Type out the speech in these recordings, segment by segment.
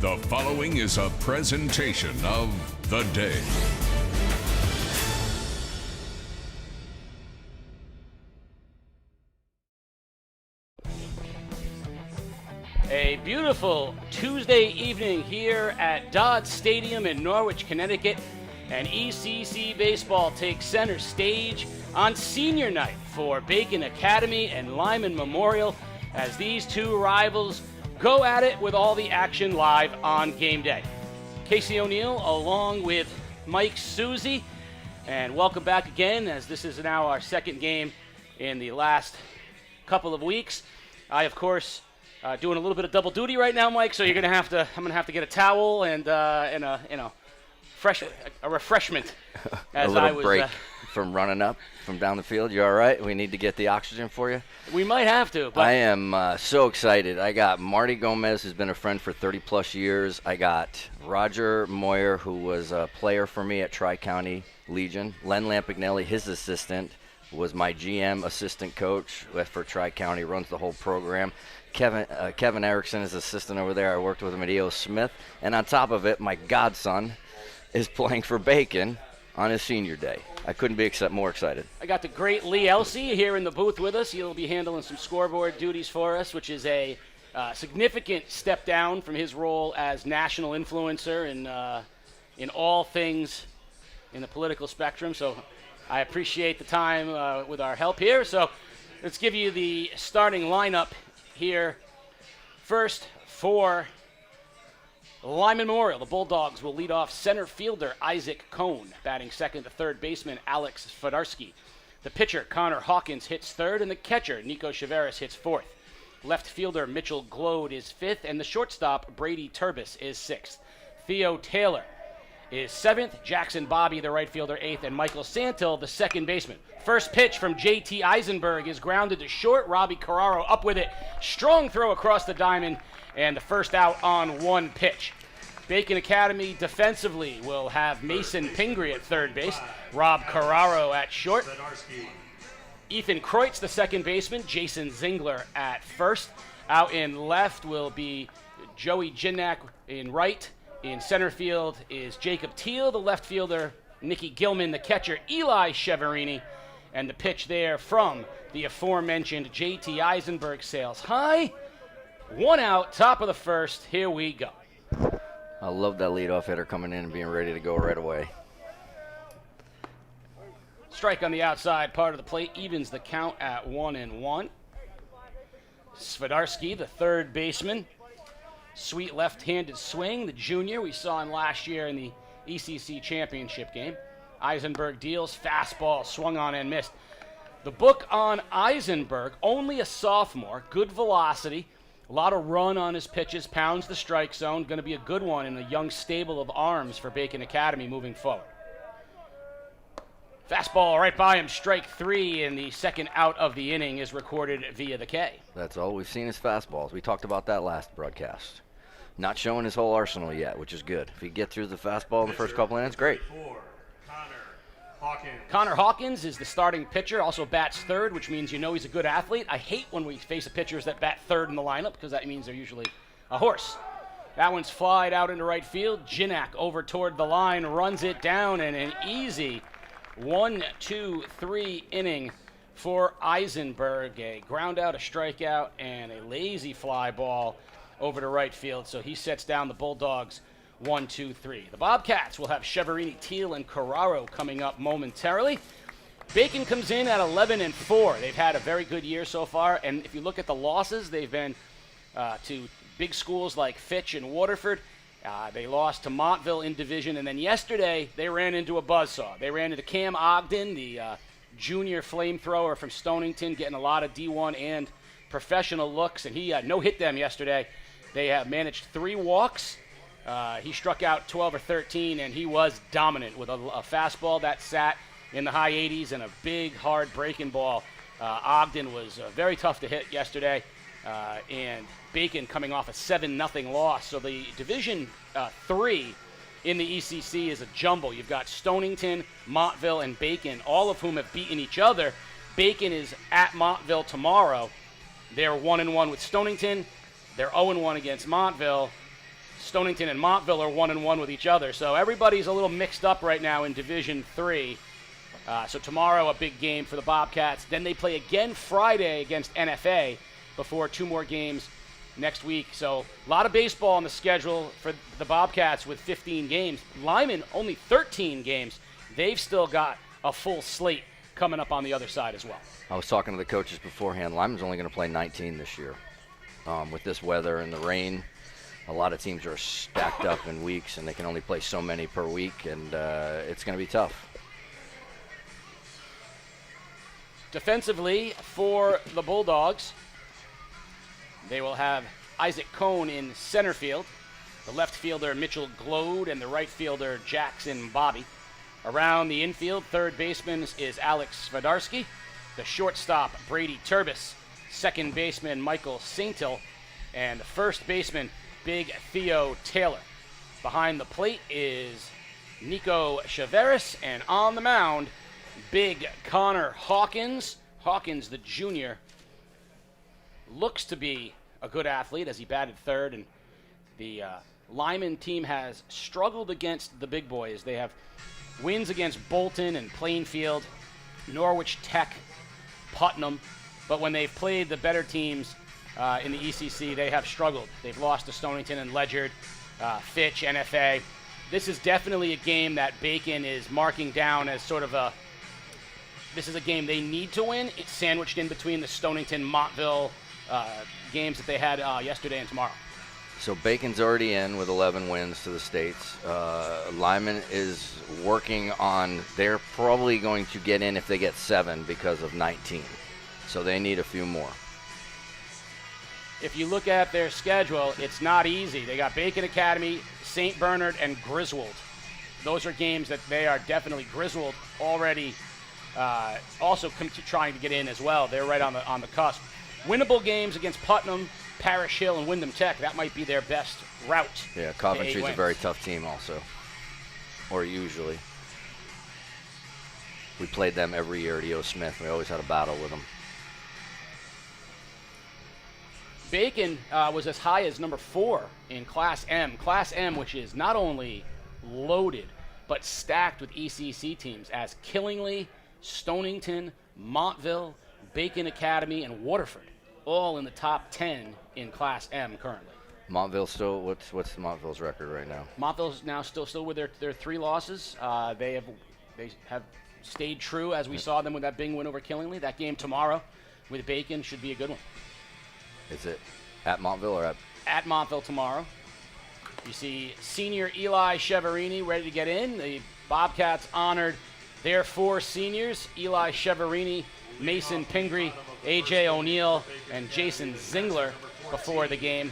The following is a presentation of The Day. A beautiful Tuesday evening here at Dodd Stadium in Norwich, Connecticut, and ECC baseball takes center stage on senior night for Bacon Academy and Lyman Memorial as these two rivals go at it with all the action live on game day. Casey O'Neill along with Mike Susie, and welcome back again as this is now our second game in the last couple of weeks. I, of course, doing a little bit of double duty right now, Mike, so I'm gonna have to get a towel and a refreshment as a little I was break from running up from down the field. You all right? We need to get the oxygen for you. We might have to. But I am so excited. I got Marty Gomez, who's been a friend for 30 plus years. I got Roger Moyer, who was a player for me at Tri-County Legion. Len Lampignelli, his assistant, was my GM assistant coach for Tri-County, runs the whole program. Kevin Erickson is assistant over there. I worked with him at E.O. Smith. And on top of it, my godson is playing for Bacon on his senior day. I couldn't be more excited. I got the great Lee Elsey here in the booth with us. He'll be handling some scoreboard duties for us, which is a significant step down from his role as national influencer in all things in the political spectrum. So I appreciate the time with our help here. So let's give you the starting lineup here. First, for Lyman Memorial, the Bulldogs will lead off center fielder Isaac Cohn, batting second to third baseman Alex Fedarski. The pitcher Connor Hawkins hits third, and the catcher Nico Chaveras hits fourth. Left fielder Mitchell Glode is fifth, and the shortstop Brady Turbis is sixth. Theo Taylor is seventh, Jackson Bobby, the right fielder, eighth, and Michael Santil, the second baseman. First pitch from J.T. Eisenberg is grounded to short. Robbie Carraro up with it. Strong throw across the diamond, and the first out on one pitch. Bacon Academy defensively will have Mason Pingree at third base, Rob Carraro at short, Ethan Kreutz, the second baseman, Jason Zingler at first. Out in left will be Joey Ginnak in right. In center field is Jacob Teal, the left fielder, Nicky Gilman, the catcher, Eli Cheverini, and the pitch there from the aforementioned J.T. Eisenberg sails high. One out, top of the first. Here we go. I love that leadoff hitter coming in and being ready to go right away. Strike on the outside part of the plate evens the count at 1-1. Svedarski, the third baseman. Sweet left-handed swing, the junior we saw him last year in the ECC championship game. Eisenberg deals, fastball, swung on and missed. The book on Eisenberg, only a sophomore, good velocity, a lot of run on his pitches, pounds the strike zone. Going to be a good one in a young stable of arms for Bacon Academy moving forward. Fastball right by him, strike three, and the second out of the inning is recorded via the K. That's all we've seen is fastballs. We talked about that last broadcast. Not showing his whole arsenal yet, which is good. If he gets through the fastball in the first couple innings, great. Connor Hawkins is the starting pitcher, also bats third, which means you know he's a good athlete. I hate when we face pitchers that bat third in the lineup because that means they're usually a horse. That one's flied out into right field. Ginnak over toward the line, runs it down, and an easy 1-2-3 inning for Eisenberg. A ground out, a strikeout, and a lazy fly ball over to right field. So he sets down the Bulldogs 1-2-3. The Bobcats will have Cheverini, Teal, and Carraro coming up momentarily. Bacon comes in at 11-4. They've had a very good year so far, and if you look at the losses, they've been to big schools like Fitch and Waterford. They lost to Montville in division, and then yesterday they ran into a buzzsaw. They ran into Cam Ogden, the junior flamethrower from Stonington, getting a lot of D1 and professional looks, and he no-hit them yesterday. They have managed 3 walks. He struck out 12 or 13, and he was dominant with a fastball that sat in the high 80s and a big, hard breaking ball. Ogden was very tough to hit yesterday, and Bacon coming off a 7-0 loss. So the Division 3 in the ECC is a jumble. You've got Stonington, Montville, and Bacon, all of whom have beaten each other. Bacon is at Montville tomorrow. They're 1-1 with Stonington. They're 0-1 against Montville. Stonington and Montville are 1-1 with each other. So everybody's a little mixed up right now in Division 3. So tomorrow, a big game for the Bobcats. Then they play again Friday against NFA before 2 more games next week. So a lot of baseball on the schedule for the Bobcats with 15 games. Lyman, only 13 games. They've still got a full slate coming up on the other side as well. I was talking to the coaches beforehand. Lyman's only going to play 19 this year. With this weather and the rain, a lot of teams are stacked up in weeks, and they can only play so many per week, and it's going to be tough. Defensively for the Bulldogs, they will have Isaac Cohn in center field, the left fielder Mitchell Glode, and the right fielder Jackson Bobby. Around the infield, third baseman is Alex Svadarsky, the shortstop Brady Turbis, second baseman Michael Saintil, and the first baseman Big Theo Taylor. Behind the plate is Nico Chaveris, and on the mound, Big Connor Hawkins. Hawkins, the junior, looks to be a good athlete as he batted third, and the Lyman team has struggled against the big boys. They have wins against Bolton and Plainfield, Norwich Tech, Putnam, but when they've played the better teams in the ECC, they have struggled. They've lost to Stonington and Ledyard, Fitch, NFA. This is definitely a game that Bacon is marking down as sort of this is a game they need to win. It's sandwiched in between the Stonington-Montville games that they had yesterday and tomorrow. So Bacon's already in with 11 wins to the States. Lyman is working on, they're probably going to get in if they get 7 because of 19. So they need a few more. If you look at their schedule, it's not easy. They got Bacon Academy, St. Bernard, and Griswold. Those are games that they are definitely. Griswold already also trying to get in as well. They're right on the cusp. Winnable games against Putnam, Parish Hill, and Wyndham Tech. That might be their best route. Yeah, Coventry's a very tough team also, or usually. We played them every year at E.O. Smith. We always had a battle with them. Bacon was as high as number 4 in Class M. Class M, which is not only loaded, but stacked with ECC teams as Killingly, Stonington, Montville, Bacon Academy, and Waterford, all in the top 10 in Class M currently. Montville still, what's Montville's record right now? Montville's now still with their 3 losses. They have stayed true as we saw them with that big win over Killingly. That game tomorrow with Bacon should be a good one. Is it at Montville or at Montville tomorrow? You see senior Eli Cheverini ready to get in. The Bobcats honored their 4 seniors, Eli Cheverini, Mason Pingree, A.J. O'Neill, and Jason Zingler before the game.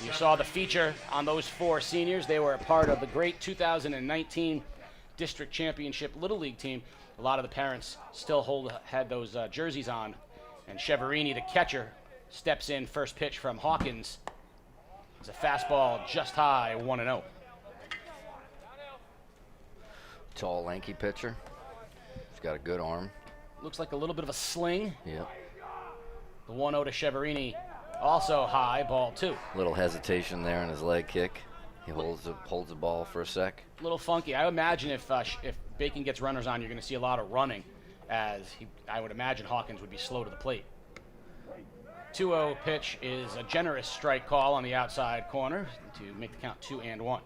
You saw the feature on those 4 seniors. They were a part of the great 2019 District Championship Little League team. A lot of the parents still had those jerseys on. And Cheverini, the catcher, steps in. First pitch from Hawkins. It's a fastball just high, 1-0. Tall, lanky pitcher. He's got a good arm. Looks like a little bit of a sling. Yep. The 1-0 to Cheverini, also high, ball 2. Little hesitation there in his leg kick. He holds the ball for a sec. A little funky. I imagine if Bacon gets runners on, you're going to see a lot of running, as I would imagine Hawkins would be slow to the plate. 2-0 pitch is a generous strike call on the outside corner to make the count 2-1.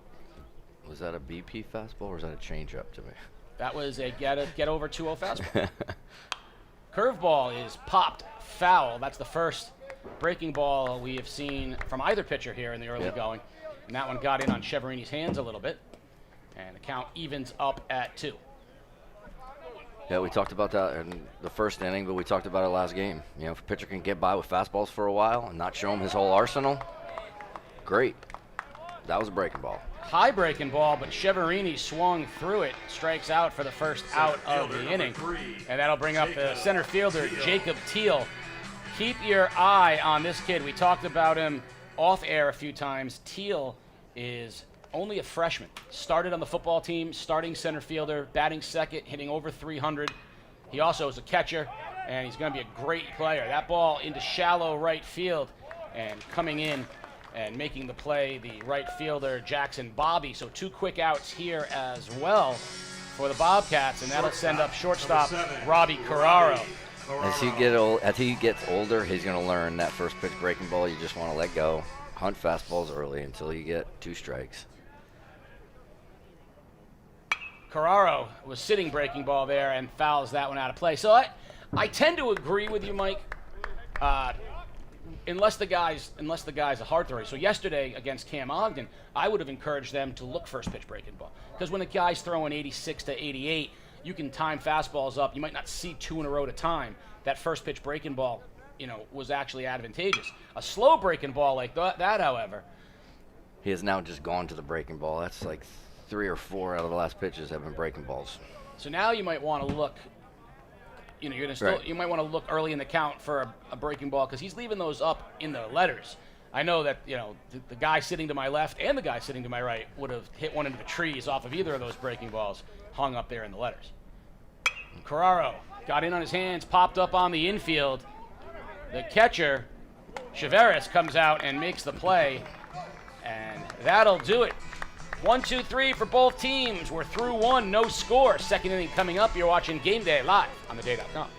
Was that a BP fastball or was that a changeup to me? That was a get over 2-0 fastball. Curveball is popped foul. That's the first breaking ball we have seen from either pitcher here in the early going. And that one got in on Cheverini's hands a little bit. And the count evens up at 2. Yeah, we talked about that in the first inning, but we talked about it last game. You know, if a pitcher can get by with fastballs for a while and not show him his whole arsenal, great. That was a breaking ball. High breaking ball, but Cheverini swung through it, strikes out for the first out of the inning. And that'll bring up the center fielder, Jacob Teal. Keep your eye on this kid. We talked about him off air a few times. Teal is only a freshman. Started on the football team, starting center fielder, batting second, hitting over 300. He also is a catcher, and he's going to be a great player. That ball into shallow right field, and coming in And making the play, the right fielder, Jackson Bobby. So 2 quick outs here as well for the Bobcats, and that'll send up shortstop Robbie Carraro. As he gets older, he's going to learn that first pitch breaking ball, you just want to let go. Hunt fastballs early until you get 2 strikes. Carraro was sitting breaking ball there and fouls that one out of play. So I tend to agree with you, Mike. Unless the guy's a hard thrower. So yesterday against Cam Ogden, I would have encouraged them to look first pitch breaking ball, because when a guy's throwing 86 to 88, you can time fastballs up. You might not see 2 in a row at a time. That first pitch breaking ball, was actually advantageous. A slow breaking ball like that, however, he has now just gone to the breaking ball. That's like 3 or 4 out of the last pitches have been breaking balls. So now you might want to look. You might want to look early in the count for a breaking ball, because he's leaving those up in the letters. I know that the guy sitting to my left and the guy sitting to my right would have hit one into the trees off of either of those breaking balls hung up there in the letters. Carraro got in on his hands, popped up on the infield. The catcher, Chaveras, comes out and makes the play, and that'll do it. 1, 2, 3 for both teams. We're through 1, no score. Second inning coming up. You're watching Game Day live on theday.com.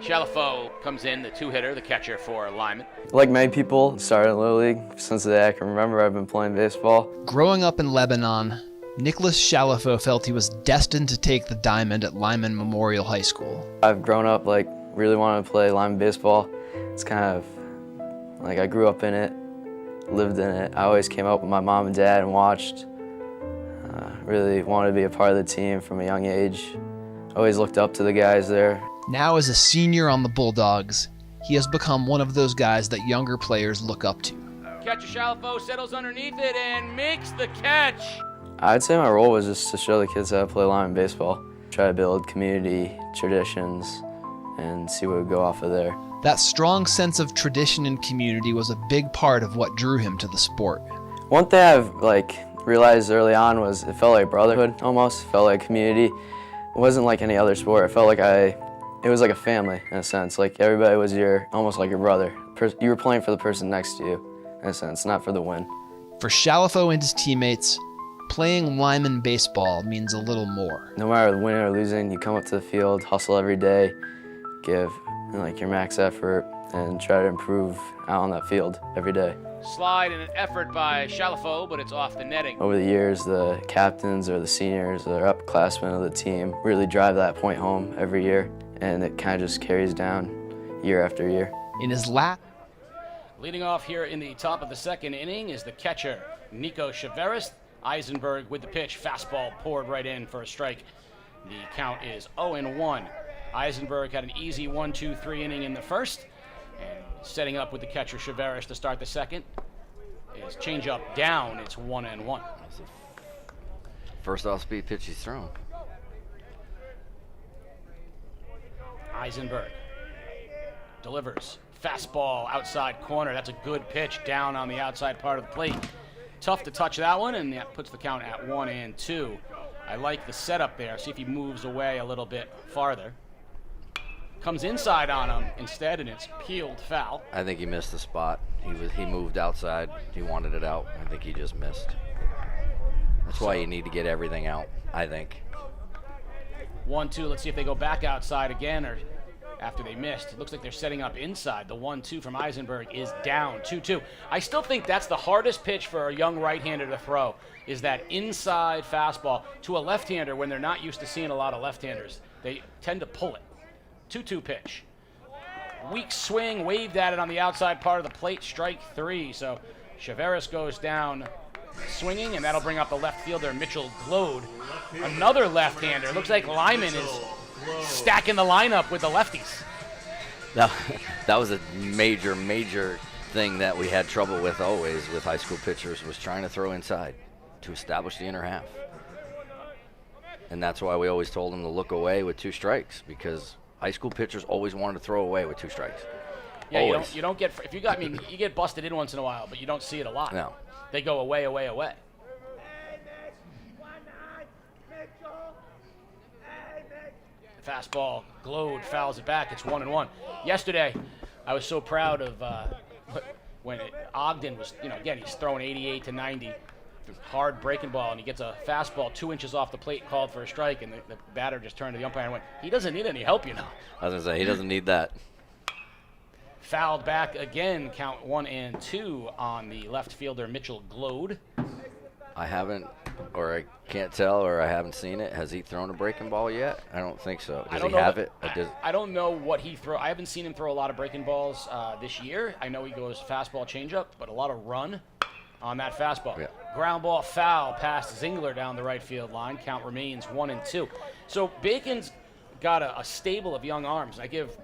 Chalifo comes in, the 2-hitter, the catcher for Lyman. Like many people, started in Little League. Since the day I can remember, I've been playing baseball. Growing up in Lebanon, Nicholas Chalifo felt he was destined to take the diamond at Lyman Memorial High School. I've grown up really wanting to play Lyman baseball. It's kind of I grew up in it, lived in it. I always came up with my mom and dad and watched. Really wanted to be a part of the team from a young age. Always looked up to the guys there. Now as a senior on the Bulldogs, he has become one of those guys that younger players look up to. Catcher Chalifo settles underneath it and makes the catch. I'd say my role was just to show the kids how to play Lyman baseball. Try to build community traditions and see what would go off of there. That strong sense of tradition and community was a big part of what drew him to the sport. One thing I've realized early on was it felt like brotherhood almost. It felt like community. It wasn't like any other sport. It felt like it was like a family in a sense. Like everybody was almost like your brother. You were playing for the person next to you in a sense, not for the win. For Chalifo and his teammates, playing Lyman baseball means a little more. No matter winning or losing, you come up to the field, hustle every day, give your max effort, and try to improve out on that field every day. Slide in an effort by Chalifo, but it's off the netting. Over the years, the captains or the seniors or upperclassmen of the team really drive that point home every year, and it kind of just carries down year after year. In his lap, leading off here in the top of the second inning is the catcher, Nico Chaveras. Eisenberg with the pitch, fastball poured right in for a strike. The count is 0-1. Eisenberg had an easy 1-2-3 inning in the first, and setting up with the catcher Chaveras to start the second is changeup down. It's 1-1. First off-speed pitch he's thrown. Eisenberg delivers fastball outside corner. That's a good pitch down on the outside part of the plate. Tough to touch that one, and that puts the count at 1-2. I like the setup there. See if he moves away a little bit farther. Comes inside on him instead, and it's peeled foul. I think he missed the spot. He moved outside. He wanted it out. I think he just missed. That's why you need to get everything out, I think. 1-2. Let's see if they go back outside again, or after they missed. It looks like they're setting up inside. The 1-2 from Eisenberg is down, 2-2. I still think that's the hardest pitch for a young right-hander to throw, is that inside fastball to a left-hander when they're not used to seeing a lot of left-handers. They tend to pull it. 2-2 pitch. Weak swing, waved at it on the outside part of the plate, strike 3. So Chaveras goes down swinging, and that'll bring up the left fielder, Mitchell Glode. Another left-hander. Looks like Lyman is stacking the lineup with the lefties. That was a major thing that we had trouble with always with high school pitchers, was trying to throw inside to establish the inner half. And that's why we always told them to look away with 2 strikes, because high school pitchers always wanted to throw away with 2 strikes. Yeah, always. you don't get, if you got, I mean, you get busted in once in a while, but you don't see it a lot. No. They go away. Fastball, Glode fouls it back. It's 1-1. Yesterday, I was so proud of when Ogden was, again, he's throwing 88 to 90, hard breaking ball, and he gets a fastball 2 inches off the plate called for a strike, and the batter just turned to the umpire and went, he doesn't need any help, I was going to say, he doesn't need that. Fouled back again, count 1-2 on the left fielder Mitchell Glode. I haven't, or I can't tell, or I haven't seen it. Has he thrown a breaking ball yet? I don't think so. Does he have it? I don't know what he throw. I haven't seen him throw a lot of breaking balls this year. I know he goes fastball changeup, but a lot of run on that fastball. Yeah. Ground ball foul past Zingler down the right field line. Count remains 1-2. So Bacon's got a stable of young arms. I give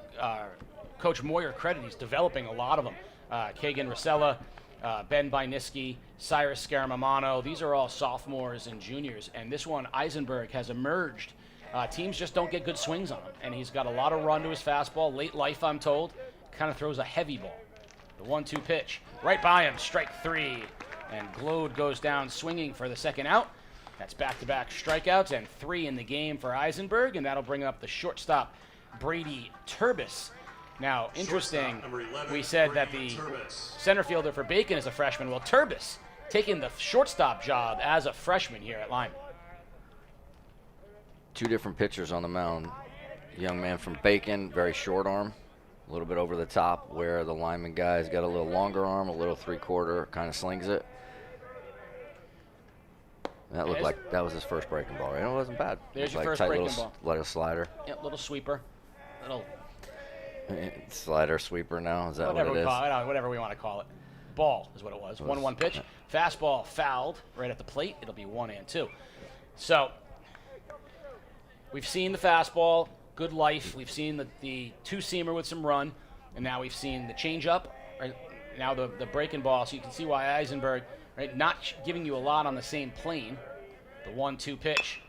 Coach Moyer credit. He's developing a lot of them. Kagan Rosella, Ben Byniski, Cyrus Scaramamano. These are all sophomores and juniors. And this one, Eisenberg, has emerged. Teams just don't get good swings on him. And he's got a lot of run to his fastball. Late life, I'm told. Kind of throws a heavy ball. The 1-2 pitch. Right by him, strike 3. And Glode goes down swinging for the second out. That's back-to-back strikeouts and 3 in the game for Eisenberg. And that'll bring up the shortstop, Brady Turbis. Now, interesting, we said that the center fielder for Bacon is a freshman. Well, Turbis taking the shortstop job as a freshman here at Lyman. 2 different pitchers on the mound. Young man from Bacon, very short arm, a little bit over the top, where the Lyman guy's got a little longer arm, a little 3/4, kind of slings it. That looked like that was his first breaking ball, right? It wasn't bad. There's your like first tight breaking ball. Little slider. Yeah, little sweeper. Little Slider sweeper now, is that what it is? Whatever we want to call it. Ball is what it was. 1-1 pitch. Fastball fouled right at the plate. It'll be 1-2. So we've seen the fastball, good life. We've seen the two-seamer with some run, and now we've seen the changeup. Right now the breaking ball. So you can see why Eisenberg, right, not giving you a lot on the same plane. The 1-2 pitch.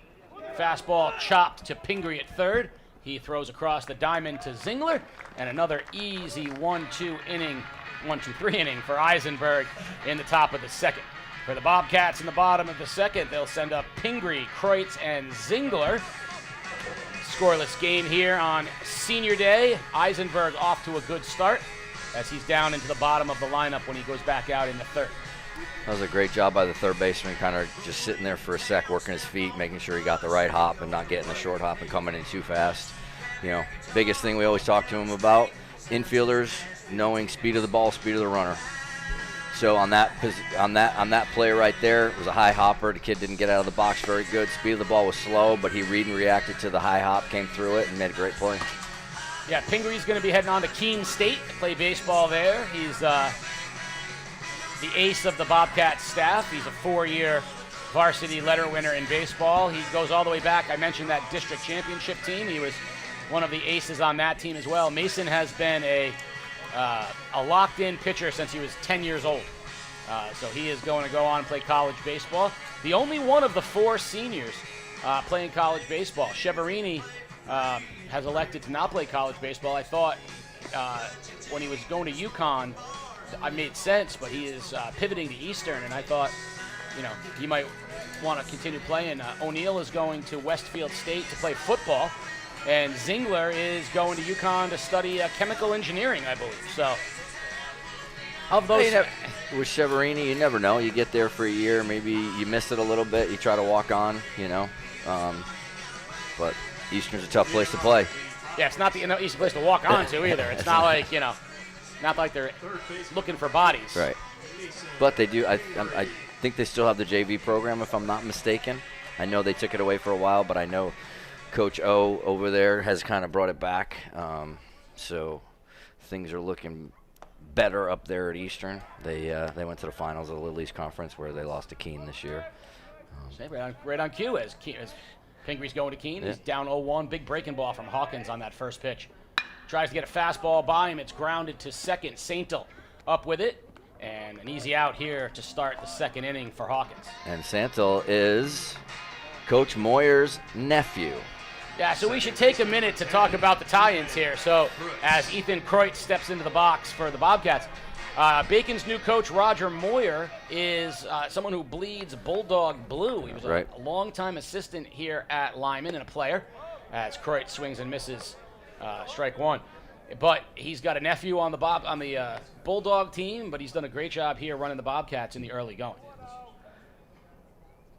Fastball chopped to Pingree at third. He throws across the diamond to Zingler, and another easy 1-2 inning, 1-2-3 inning for Eisenberg in the top of the second. For the Bobcats in the bottom of the second, they'll send up Pingree, Kreutz, and Zingler. Scoreless game here on senior day. Eisenberg off to a good start as he's down into the bottom of the lineup when he goes back out in the third. That was a great job by the third baseman, kind of just sitting there for a sec, working his feet, making sure he got the right hop and not getting the short hop and coming in too fast. Biggest thing we always talk to him about, infielders knowing speed of the ball, speed of the runner. So on that play right there, it was a high hopper. The kid didn't get out of the box very good. Speed of the ball was slow, but he read and reacted to the high hop, came through it, and made a great play. Yeah, Pingree's going to be heading on to Keene State to play baseball there. He's the ace of the Bobcats staff. He's a 4-year varsity letter winner in baseball. He goes all the way back. I mentioned that district championship team. He was one of the aces on that team as well. Mason has been a locked-in pitcher since he was 10 years old. So he is going to go on and play college baseball. The only one of the 4 seniors playing college baseball. Cheverini has elected to not play college baseball. I thought when he was going to UConn, it made sense, but he is pivoting to Eastern, and I thought, he might want to continue playing. O'Neill is going to Westfield State to play football, and Zingler is going to UConn to study chemical engineering, I believe. So, of those... With Cheverini, you never know. You get there for a year, maybe you miss it a little bit, you try to walk on, but Eastern's a tough place to play. Yeah, it's not the easy place to walk on to either. It's not like, not like they're looking for bodies. Right. But they do, I think they still have the JV program, if I'm not mistaken. I know they took it away for a while, but I know Coach O over there has kind of brought it back. So things are looking better up there at Eastern. They went to the finals of the Little East Conference where they lost to Keene this year. Right on cue as Pingree's going to Keene. Yeah. He's down 0-1. Big breaking ball from Hawkins on that first pitch. Tries to get a fastball by him. It's grounded to second. Saintel up with it. And an easy out here to start the second inning for Hawkins. And Saintel is Coach Moyer's nephew. Yeah, so we should take a minute to talk about the tie-ins here. So as Ethan Kreutz steps into the box for the Bobcats, Bacon's new coach, Roger Moyer, is someone who bleeds Bulldog blue. He was a longtime assistant here at Lyman and a player as Kreutz swings and misses strike one. But he's got a nephew on the Bulldog team, but he's done a great job here running the Bobcats in the early going.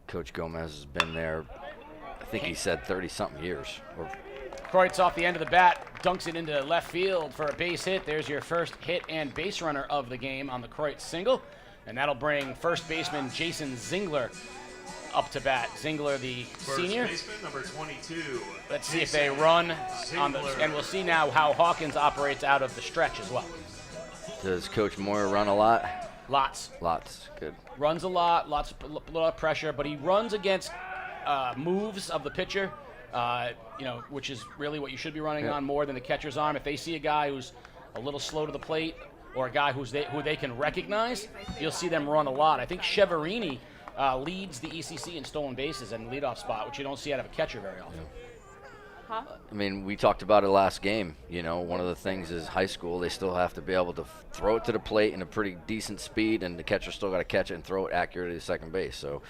Coach Gomez has been there, I think he said 30-something years. Kreutz off the end of the bat, dunks it into left field for a base hit. There's your first hit and base runner of the game on the Kreutz single. And that'll bring first baseman Jason Zingler up to bat. Zingler, the senior. First baseman, number 22. Let's see if they run on the, and we'll see now how Hawkins operates out of the stretch as well. Does Coach Moyer run a lot? Lots. Good. Runs a lot, a lot of pressure, but he runs against moves of the pitcher, which is really what you should be running on more than the catcher's arm. If they see a guy who's a little slow to the plate or a guy who they can recognize, you'll see them run a lot. I think Cheverini leads the ECC in stolen bases and leadoff spot, which you don't see out of a catcher very often. I mean, we talked about it last game. One of the things is high school, they still have to be able to throw it to the plate in a pretty decent speed, and the catcher still got to catch it and throw it accurately to second base. So,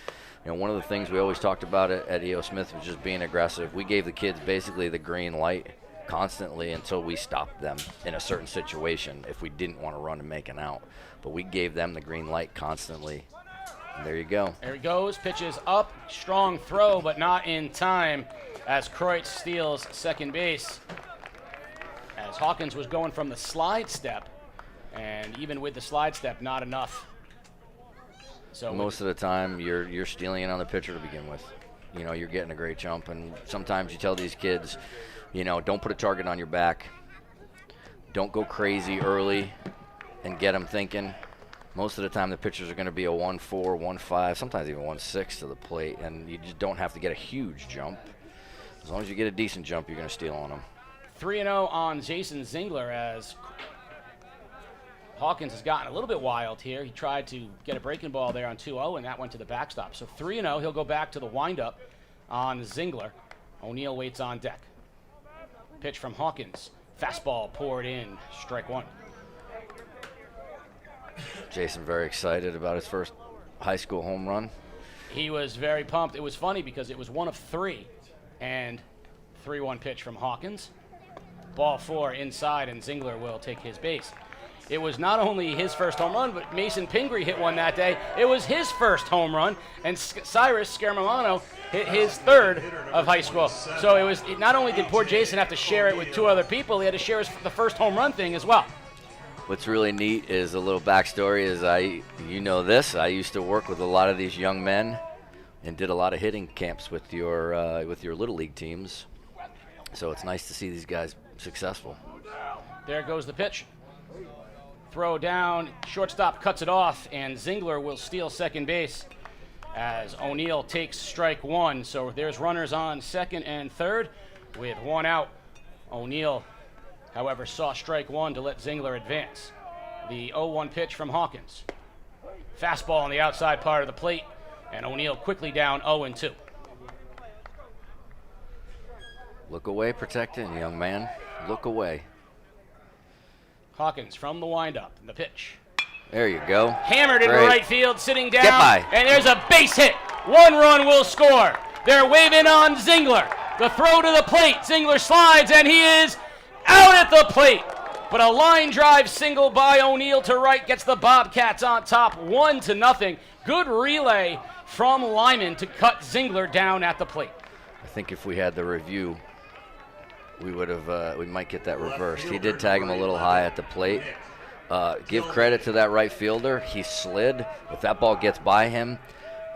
one of the things we always talked about at E.O. Smith was just being aggressive. We gave the kids basically the green light constantly until we stopped them in a certain situation if we didn't want to run and make an out. But we gave them the green light constantly. And there you go. There he goes. Pitches up. Strong throw, but not in time as Kreutz steals second base. As Hawkins was going from the slide step, and even with the slide step, not enough. So most of the time, you're stealing it on the pitcher to begin with. You're getting a great jump, and sometimes you tell these kids, don't put a target on your back. Don't go crazy early and get them thinking. Most of the time, the pitchers are going to be a 1-4, 1-5, sometimes even 1-6 to the plate, and you just don't have to get a huge jump. As long as you get a decent jump, you're going to steal on them. 3-0 on Jason Zingler as Hawkins has gotten a little bit wild here. He tried to get a breaking ball there on 2-0, and that went to the backstop. So 3-0, he'll go back to the windup on Zingler. O'Neill waits on deck. Pitch from Hawkins. Fastball poured in. Strike one. Jason very excited about his first high school home run. He was very pumped. It was funny because it was one of three, and 3-1 pitch from Hawkins. Ball four inside, and Zingler will take his base. It was not only his first home run, but Mason Pingree hit one that day. It was his first home run, and Cyrus Scaramano hit his third of high school. So not only did poor Jason have to share it with two other people, he had to share the first home run thing as well. What's really neat is a little backstory is I used to work with a lot of these young men and did a lot of hitting camps with your little league teams. So it's nice to see these guys successful. There goes the pitch. Throw down, shortstop cuts it off, and Zingler will steal second base as O'Neill takes strike one. So there's runners on second and third with one out. O'Neill, however, saw strike one to let Zingler advance. The 0-1 pitch from Hawkins. Fastball on the outside part of the plate, and O'Neill quickly down 0-2. Look away, protecting, young man. Look away. Hawkins from the windup. The pitch. There you go. Hammered into Great. right field, sitting down. Get by. And there's a base hit. One run will score. They're waving on Zingler. The throw to the plate. Zingler slides, and he is out at the plate. But a line drive single by O'Neill to right gets the Bobcats on top, 1-0. Good relay from Lyman to cut Zingler down at the plate. I think if we had the review, we might get that reversed. He did tag him a little high at the plate. Give credit to that right fielder. He slid. If that ball gets by him,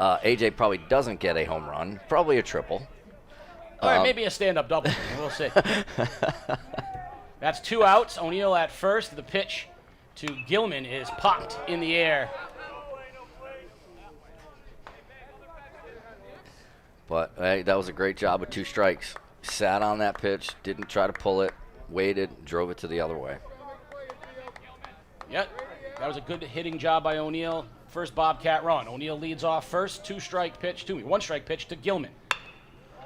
AJ probably doesn't get a home run, probably a triple. All right, maybe a stand-up double. We'll see. That's two outs. O'Neill at first. The pitch to Gilman is popped in the air. But hey, that was a great job with two strikes. Sat on that pitch, didn't try to pull it, waited, drove it to the other way. Yep, that was a good hitting job by O'Neill. First Bobcat run. O'Neill leads off first. One strike pitch to Gilman.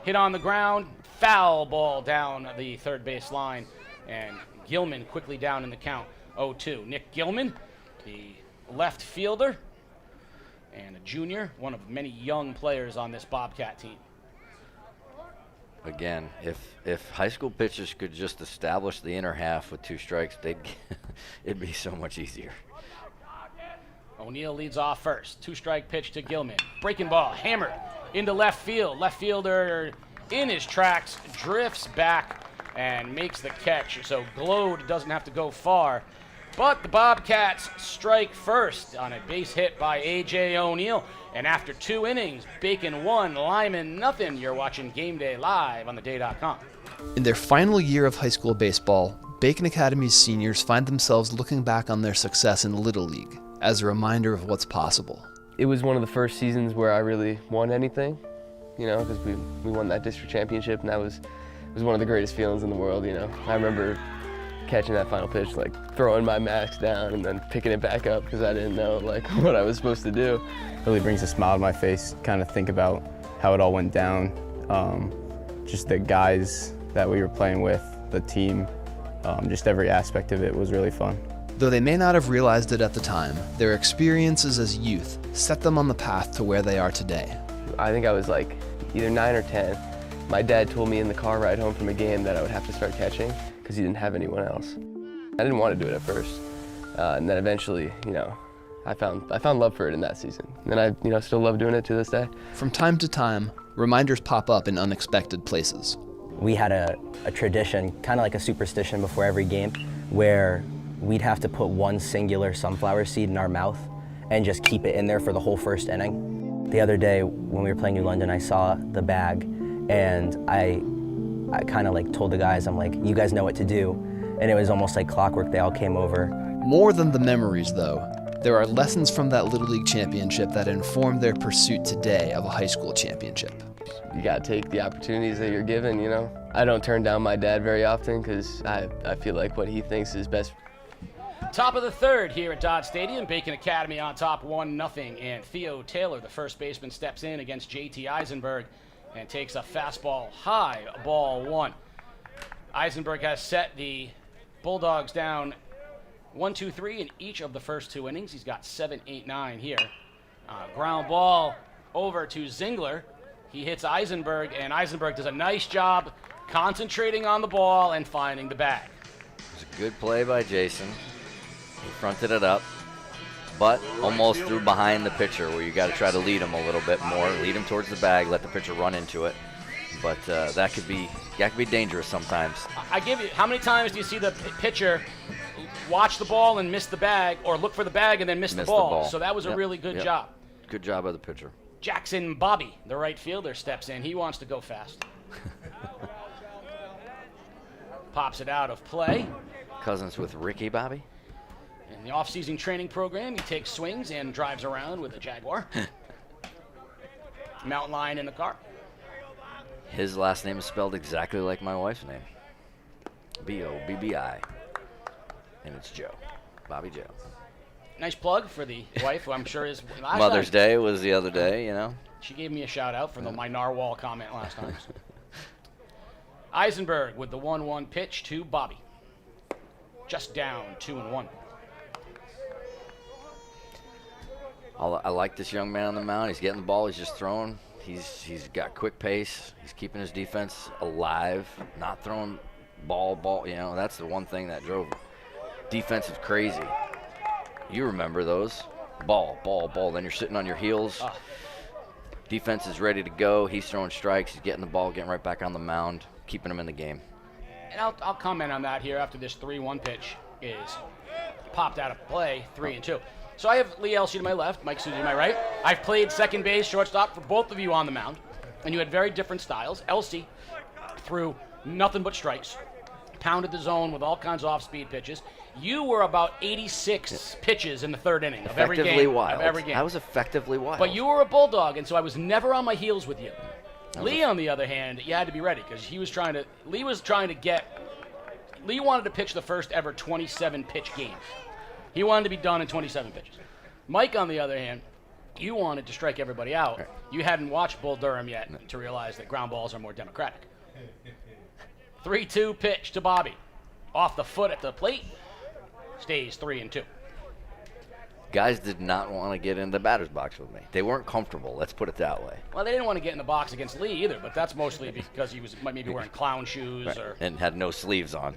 Hit on the ground, foul ball down the third base line, and Gilman quickly down in the count, 0-2. Nick Gilman, the left fielder, and a junior, one of many young players on this Bobcat team. again, if high school pitchers could just establish the inner half with 2 strikes, it'd be so much easier. O'Neill leads off first. 2-strike pitch to Gilman. Breaking ball, hammered into left field. Left fielder in his tracks, drifts back and makes the catch. So Glode doesn't have to go far. But the Bobcats strike first on a base hit by A.J. O'Neill. And after 2 innings, Bacon 1, Lyman nothing. You're watching Game Day live on theday.com. In their final year of high school baseball, Bacon Academy's seniors find themselves looking back on their success in Little League as a reminder of what's possible. It was one of the first seasons where I really won anything, you know, because we won that district championship, and that was one of the greatest feelings in the world, you know. I remember catching that final pitch, like throwing my mask down and then picking it back up because I didn't know like what I was supposed to do. Really brings a smile to my face, kind of think about how it all went down. Just the guys that we were playing with, the team, just every aspect of it was really fun. Though they may not have realized it at the time, their experiences as youth set them on the path to where they are today. I think I was like either 9 or 10. My dad told me in the car ride home from a game that I would have to start catching because he didn't have anyone else. I didn't want to do it at first, and then eventually, you know, I found love for it in that season, and I, you know, still love doing it to this day. From time to time, reminders pop up in unexpected places. We had a tradition, kind of like a superstition before every game, where we'd have to put one singular sunflower seed in our mouth and just keep it in there for the whole first inning. The other day when we were playing New London, I saw the bag, and I kind of like told the guys, I'm like, you guys know what to do. And it was almost like clockwork. They all came over. More than the memories, though, there are lessons from that Little League championship that inform their pursuit today of a high school championship. You gotta take the opportunities that you're given, you know. I don't turn down my dad very often because I feel like what he thinks is best. Top of the third here at Dodd Stadium. Bacon Academy on top 1-0. And Theo Taylor, the first baseman, steps in against J.T. Eisenberg and takes a fastball high, ball 1. Eisenberg has set the Bulldogs down 1-2-3 in each of the first 2 innings. He's got 7, 8, 9 here. Ground ball over to Zingler. He hits Eisenberg, and Eisenberg does a nice job concentrating on the ball and finding the bag. It was a good play by Jason. He fronted it up, but almost threw behind the pitcher where you got to try to lead him a little bit more, lead him towards the bag, let the pitcher run into it. But that could be dangerous sometimes. I give you, how many times do you see the pitcher watch the ball and miss the bag, or look for the bag and then miss the ball? So that was a really good job. Good job by the pitcher. Jackson Bobby, the right fielder, steps in. He wants to go fast. Pops it out of play. Cousins with Ricky Bobby. In the off-season training program, he takes swings and drives around with a Jaguar. Mountain Lion in the car. His last name is spelled exactly like my wife's name. B-O-B-B-I. And it's Joe. Bobby Joe. Nice plug for the wife, who I'm sure is last Mother's time. Day was the other day, you know. She gave me a shout-out for my narwhal comment last time. Eisenberg with the 1-1 pitch to Bobby. Just down 2-1. I like this young man on the mound. He's getting the ball. He's just throwing. He's got quick pace. He's keeping his defense alive, not throwing ball. You know, that's the one thing that drove defensive crazy. You remember those. Ball. Then you're sitting on your heels. Defense is ready to go. He's throwing strikes. He's getting the ball, getting right back on the mound, keeping him in the game. And I'll comment on that here after this 3-1 pitch is popped out of play, 3-2. So I have Lee Elsie to my left, Mike Susie to my right. I've played second base, shortstop for both of you on the mound, and you had very different styles. Elsie threw nothing but strikes, pounded the zone with all kinds of off-speed pitches. You were about 86 pitches in the third inning of every game. Wild. Of every game. I was effectively wild. But you were a bulldog, and so I was never on my heels with you. Lee, on the other hand, you had to be ready because Lee wanted to pitch the first ever 27-pitch game. He wanted to be done in 27 pitches. Mike, on the other hand, you wanted to strike everybody out. Right. You hadn't watched Bull Durham yet to realize that ground balls are more democratic. 3-2 pitch to Bobby. Off the foot at the plate. Stays 3-2. Guys did not want to get in the batter's box with me. They weren't comfortable. Let's put it that way. Well, they didn't want to get in the box against Lee either, but that's mostly because he was maybe wearing clown shoes Right. or And had no sleeves on.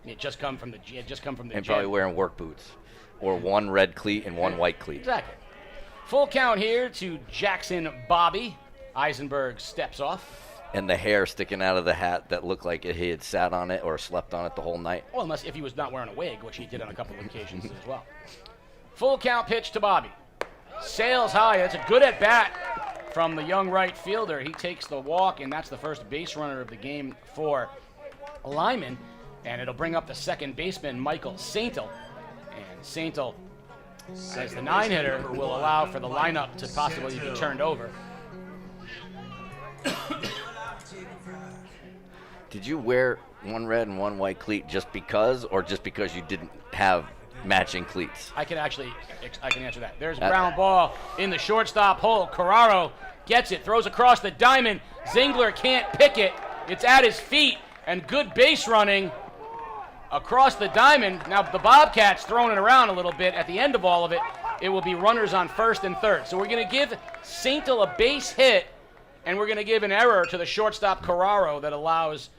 he had just come from the And gym. probably wearing work boots. Or one red cleat and one white cleat. Exactly. Full count here to Jackson Bobby. Eisenberg steps off. And the hair sticking out of the hat that looked like he had sat on it or slept on it the whole night. Well, unless if he was not wearing a wig, which he did on a couple of occasions as well. Full count pitch to Bobby. Sails high. That's a good at bat from the young right fielder. He takes the walk, and that's the first base runner of the game for Lyman. And it'll bring up the second baseman, Michael Saintel. And Saintel, as the 9-hitter, will allow for the lineup to possibly be turned over. Did you wear one red and one white cleat just because, or just because you didn't have matching cleats? I can answer that. There's a ground ball in the shortstop hole. Carraro gets it, throws across the diamond. Zingler can't pick it. It's at his feet, and good base running across the diamond. Now the Bobcats throwing it around a little bit. At the end of all of it, it will be runners on first and third. So we're going to give Saintel a base hit, and we're going to give an error to the shortstop Carraro that allows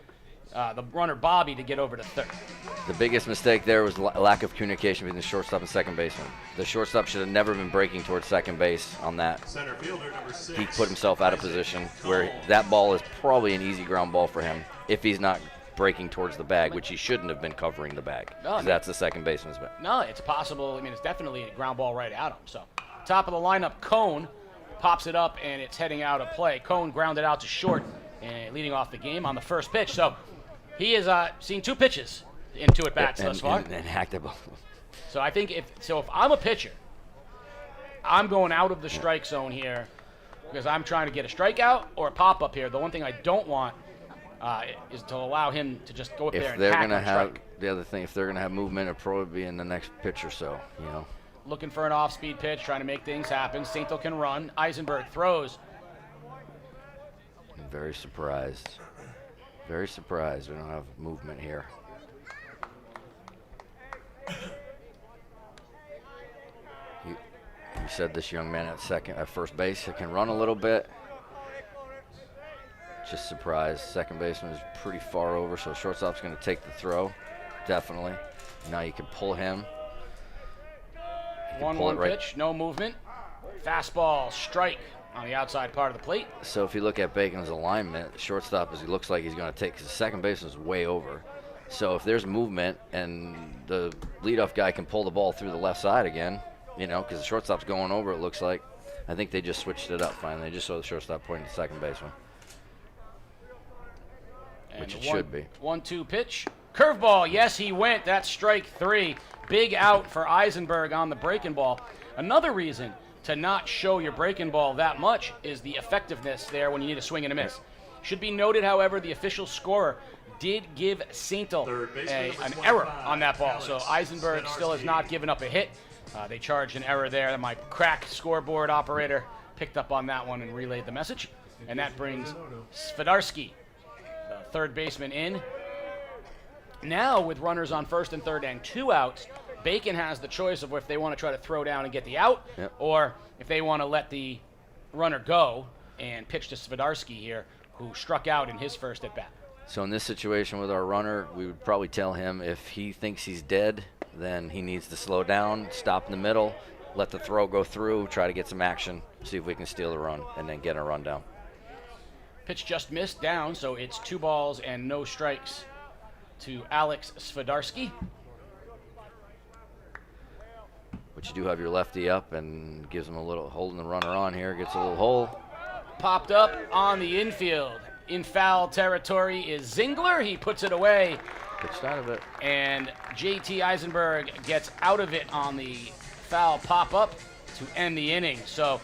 the runner Bobby to get over to third. The biggest mistake there was lack of communication between the shortstop and second baseman. The shortstop should have never been breaking towards second base on that. Center fielder number 6. He put himself out of position where that ball is probably an easy ground ball for him if he's not breaking towards the bag, which he shouldn't have been covering the bag. No, That's the second baseman's bag. No, it's possible. I mean, it's definitely a ground ball right at him. So, top of the lineup, Cone pops it up, and it's heading out of play. Cone grounded out to short, and leading off the game on the first pitch. So, he has seen 2 pitches in 2 at-bats thus far. And hacked it both. So, I think if I'm a pitcher, I'm going out of the strike zone here because I'm trying to get a strikeout or a pop-up here. The one thing I don't want is to allow him to just go up there and hack on strike. The other thing, if they're going to have movement, it'll probably be in the next pitch or so, you know. Looking for an off-speed pitch, trying to make things happen. Saintel can run. Eisenberg throws. I'm very surprised. Very surprised we don't have movement here. You said this young man at first base can run a little bit. Just surprised. Second baseman is pretty far over, so shortstop's going to take the throw, definitely. Now you can pull him. 1-1 pitch, no movement. Fastball, strike on the outside part of the plate. So if you look at Bacon's alignment, shortstop he looks like he's going to take, because the second baseman is way over. So if there's movement and the leadoff guy can pull the ball through the left side again, you know, because the shortstop's going over, it looks like. I think they just switched it up finally. They just saw the shortstop pointing to second baseman. Which it should be. 1-2 pitch. Curveball, yes, he went. That's strike 3. Big out for Eisenberg on the breaking ball. Another reason to not show your breaking ball that much is the effectiveness there when you need a swing and a miss. Should be noted, however, the official scorer did give Saintel an error on that ball. So Eisenberg still has not given up a hit. They charged an error there. My crack scoreboard operator picked up on that one and relayed the message. And that brings Svidarski, the third baseman, in. Now, with runners on first and third and 2 outs, Bacon has the choice of if they want to try to throw down and get the out, or if they want to let the runner go and pitch to Svidarski here, who struck out in his first at-bat. So in this situation with our runner, we would probably tell him if he thinks he's dead, then he needs to slow down, stop in the middle, let the throw go through, try to get some action, see if we can steal the run, and then get a run down. Pitch just missed down, so it's 2 balls and no strikes to Alex Svidarski. But you do have your lefty up and gives him a little, holding the runner on here, gets a little hole. Popped up on the infield. In foul territory is Zingler. He puts it away. Pitched out of it. And J.T. Eisenberg gets out of it on the foul pop-up to end the inning. So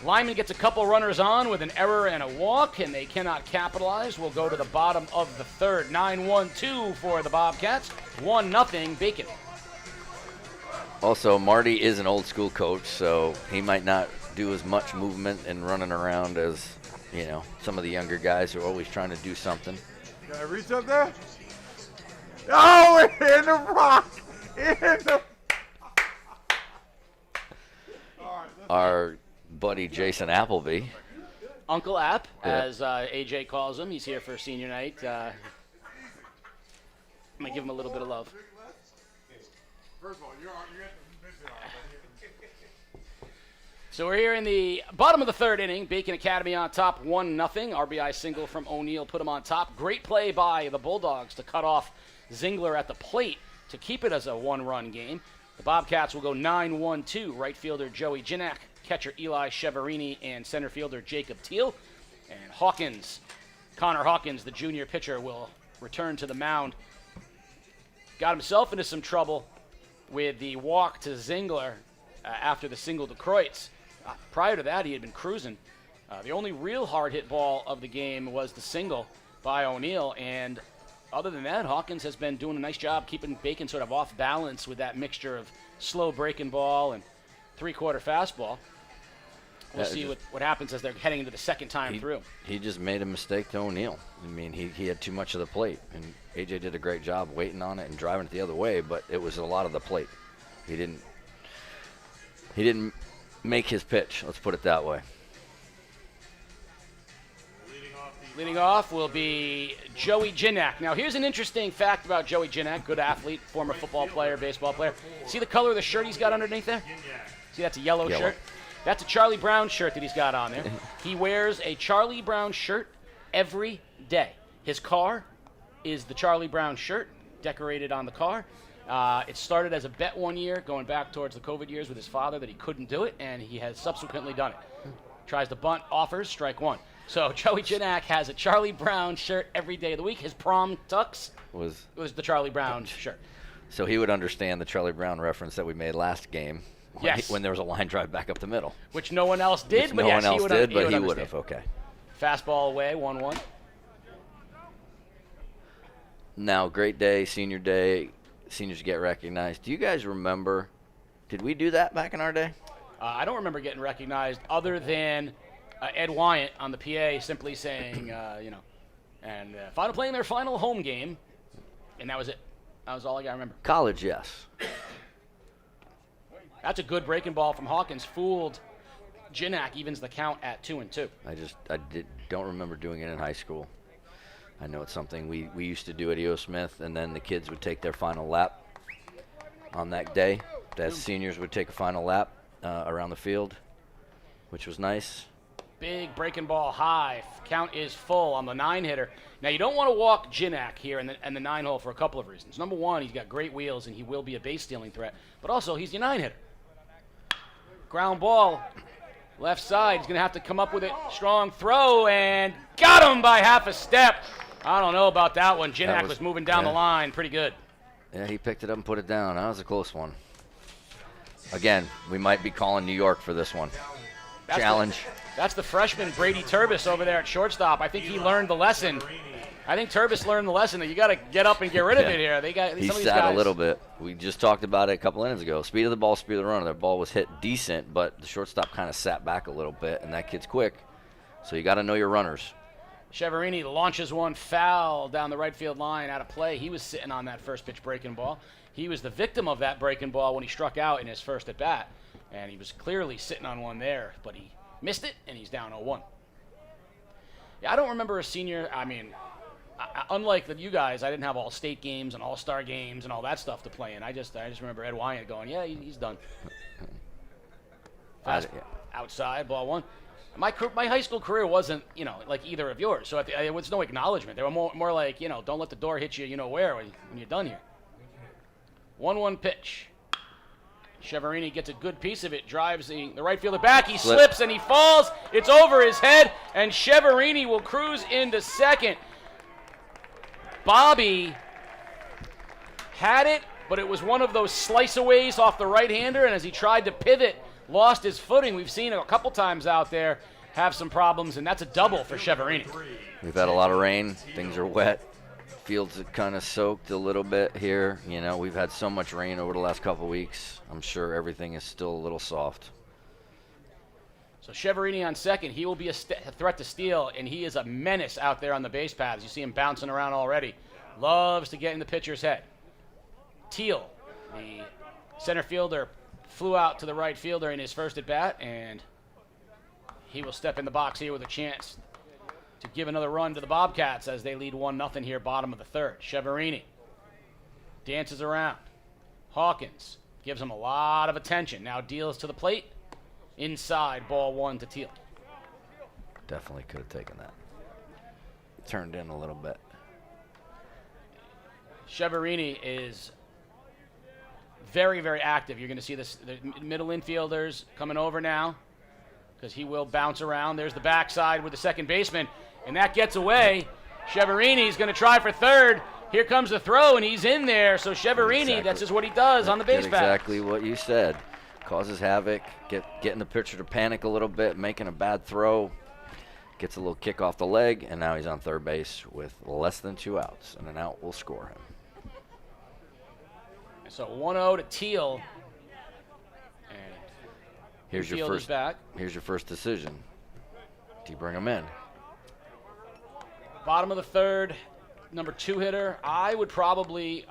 Lyman gets a couple runners on with an error and a walk, and they cannot capitalize. We'll go to the bottom of the third. 9-1-2 for the Bobcats. 1-0 Bacon. Also, Marty is an old school coach, so he might not do as much movement and running around as, you know, some of the younger guys who are always trying to do something. Can I reach up there? Oh, in the rock! In the... our buddy Jason Appleby. Uncle App, Yeah. as AJ calls him. He's here for senior night. I'm going to give him a little bit of love. First of all, you're missing out. So we're here in the bottom of the third inning. Bacon Academy on top, 1-0. RBI single from O'Neill put him on top. Great play by the Bulldogs to cut off Zingler at the plate to keep it as a one-run game. The Bobcats will go 9-1-2. Right fielder Joey Ginak, catcher Eli Cheverini, and center fielder Jacob Teal. And Connor Hawkins, the junior pitcher, will return to the mound. Got himself into some trouble with the walk to Zingler after the single to Kreutz. Prior to that, he had been cruising. The only real hard-hit ball of the game was the single by O'Neill, and other than that, Hawkins has been doing a nice job keeping Bacon sort of off balance with that mixture of slow breaking ball and three-quarter fastball. We'll see what happens as they're heading into the second time through. He just made a mistake to O'Neill. I mean, he had too much of the plate, and AJ did a great job waiting on it and driving it the other way, but it was a lot of the plate. He didn't make his pitch, let's put it that way. Leading off will be Joey Ginak. Now, here's an interesting fact about Joey Ginak, good athlete, former football player, baseball player. See the color of the shirt he's got underneath there? See, that's a yellow shirt. That's a Charlie Brown shirt that he's got on there. He wears a Charlie Brown shirt every day. His car is the Charlie Brown shirt, decorated on the car. It started as a bet one year, going back towards the COVID years with his father, that he couldn't do it, and he has subsequently done it. Tries to bunt, offers, strike one. So Joey Ginak has a Charlie Brown shirt every day of the week. His prom tux was the Charlie Brown shirt. So he would understand the Charlie Brown reference that we made last game. When there was a line drive back up the middle. Which no one else did, but yes, he would understand. have. Okay. Fastball away, 1-1. Now, great day, senior day. Seniors get recognized. Do you guys remember, did we do that back in our day? I don't remember getting recognized other than Ed Wyatt on the PA simply saying, and playing their final home game, and that was it. That was all I got to remember. College, yes. That's a good breaking ball from Hawkins. Fooled Ginak, evens the count at 2-2. Don't remember doing it in high school. I know it's something we used to do at E.O. Smith, and then the kids would take their final lap on that day. The seniors would take a final lap around the field, which was nice. Big breaking ball high. Count is full on the 9-hitter. Now, you don't want to walk Ginak here in the 9-hole for a couple of reasons. Number one, he's got great wheels, and he will be a base-stealing threat. But also, he's your 9-hitter. Ground ball, left side. He's going to have to come up with it. Strong throw, and got him by half a step. I don't know about that one. Ginak was moving down the line pretty good. Yeah, he picked it up and put it down. That was a close one. Again, we might be calling New York for this one. Challenge. That's the freshman Brady Turbis over there at shortstop. I think he learned the lesson. I think Turbis learned the lesson that you got to get up and get rid of it here. He sat a little bit. We just talked about it a couple innings ago. Speed of the ball, speed of the runner. That ball was hit decent, but the shortstop kind of sat back a little bit, and that kid's quick. So you got to know your runners. Cheverini launches one foul down the right field line out of play. He was sitting on that first pitch breaking ball. He was the victim of that breaking ball when he struck out in his first at bat, and he was clearly sitting on one there, but he missed it, and he's down 0-1. Yeah, I don't remember a senior. I mean, unlike you guys, I didn't have all state games and all-star games and all that stuff to play in. I just remember Ed Wyatt going, yeah, he's done. Fast outside, ball one. My high school career wasn't, like either of yours, so it was no acknowledgement. They were more like, don't let the door hit you, where when you're done here. 1-1 pitch. Cheverini gets a good piece of it, drives the right fielder back. He slips and he falls. It's over his head, and Cheverini will cruise into second. Bobby had it, but it was one of those slice-aways off the right-hander, and as he tried to pivot, lost his footing. We've seen it a couple times out there have some problems, and that's a double for Cheverini. We've had a lot of rain. Things are wet. Fields are kind of soaked a little bit here. We've had so much rain over the last couple weeks. I'm sure everything is still a little soft. So Cheverini on second. He will be a threat to steal, and he is a menace out there on the base paths. You see him bouncing around already. Loves to get in the pitcher's head. Teal, the center fielder, flew out to the right fielder in his first at bat, and he will step in the box here with a chance to give another run to the Bobcats as they lead 1-0 here, bottom of the third. Cheverini dances around. Hawkins gives him a lot of attention. Now deals to the plate. Inside, ball 1 to Teal. Definitely could have taken that. Turned in a little bit. Cheverini is very, very active. You're going to see the middle infielders coming over now because he will bounce around. There's the backside with the second baseman, and that gets away. Cheverini's going to try for third. Here comes the throw, and he's in there. So Cheverini, that's just what he does on the base path. Exactly what you said. Causes havoc, getting the pitcher to panic a little bit, making a bad throw. Gets a little kick off the leg, and now he's on third base with less than 2 outs, and an out will score him. So 1-0 to Teal. And here's your first decision. Do you bring him in? Bottom of the third, number 2 hitter. I would probably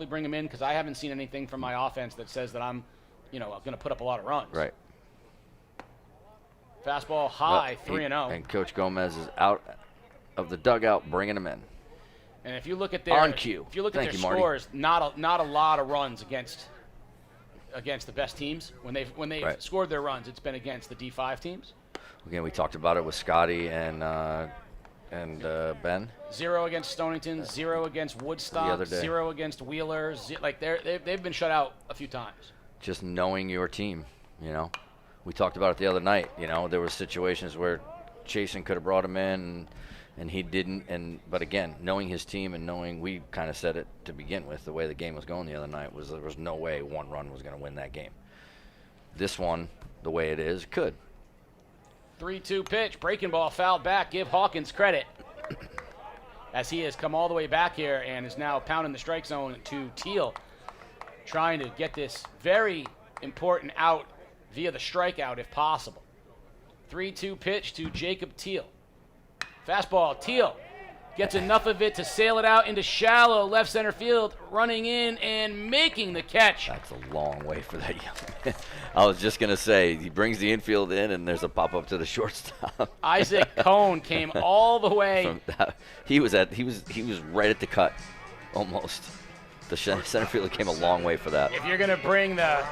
bring him in because I haven't seen anything from my offense that says that I'm going to put up a lot of runs. Right. Fastball high, 3-0. And Coach Gomez is out of the dugout, bringing him in. And if you look at their on cue, if you look at their scores, not a lot of runs against the best teams. When they've scored their runs, it's been against the D5 teams. Again, we talked about it with Scotty and Ben. 0 against Stonington, 0 against Woodstock, 0 against Wheeler. They've been shut out a few times. Just knowing your team, We talked about it the other night. There were situations where Chasen could have brought him in, and he didn't. But again, knowing his team and knowing, we kind of said it to begin with, the way the game was going the other night was there was no way 1 run was going to win that game. This one, the way it is, could. 3-2 pitch, breaking ball, fouled back. Give Hawkins credit as he has come all the way back here and is now pounding the strike zone to Teal, trying to get this very important out via the strikeout if possible. 3-2 pitch to Jacob Teal. Fastball, Teal gets enough of it to sail it out into shallow left center field, running in and making the catch. That's a long way for that young man. I was just going to say, he brings the infield in and there's a pop-up to the shortstop. Isaac Cohn came all the way. He was right at the cut, almost. The center fielder came a long way for that. If you're gonna bring the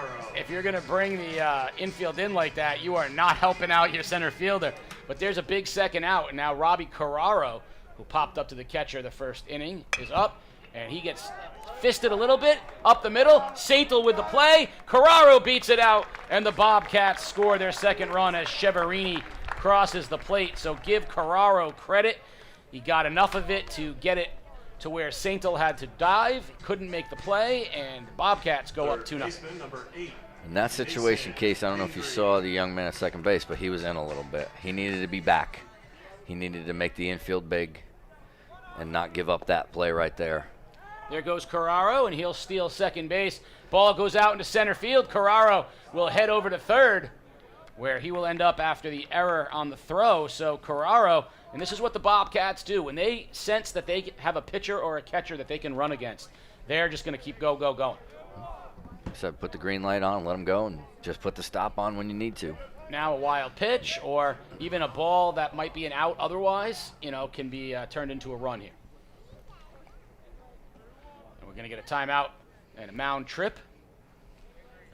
infield in like that, you are not helping out your center fielder. But there's a big second out, and now Robbie Carraro, who popped up to the catcher the first inning, is up, and he gets fisted a little bit up the middle. Saintel with the play. Carraro beats it out, and the Bobcats score their second run as Cheverini crosses the plate. So give Carraro credit. He got enough of it to get it to where Saintel had to dive, couldn't make the play, and the Bobcats go up 2-0. In that situation, Case, I don't know if you saw the young man at second base, but he was in a little bit. He needed to be back. He needed to make the infield big and not give up that play right there. There goes Carraro, and he'll steal second base. Ball goes out into center field. Carraro will head over to third, where he will end up after the error on the throw. So Carraro, and this is what the Bobcats do. When they sense that they have a pitcher or a catcher that they can run against, they're just going to keep going. So put the green light on, let them go, and just put the stop on when you need to. Now a wild pitch or even a ball that might be an out otherwise, can be turned into a run here. And we're going to get a timeout and a mound trip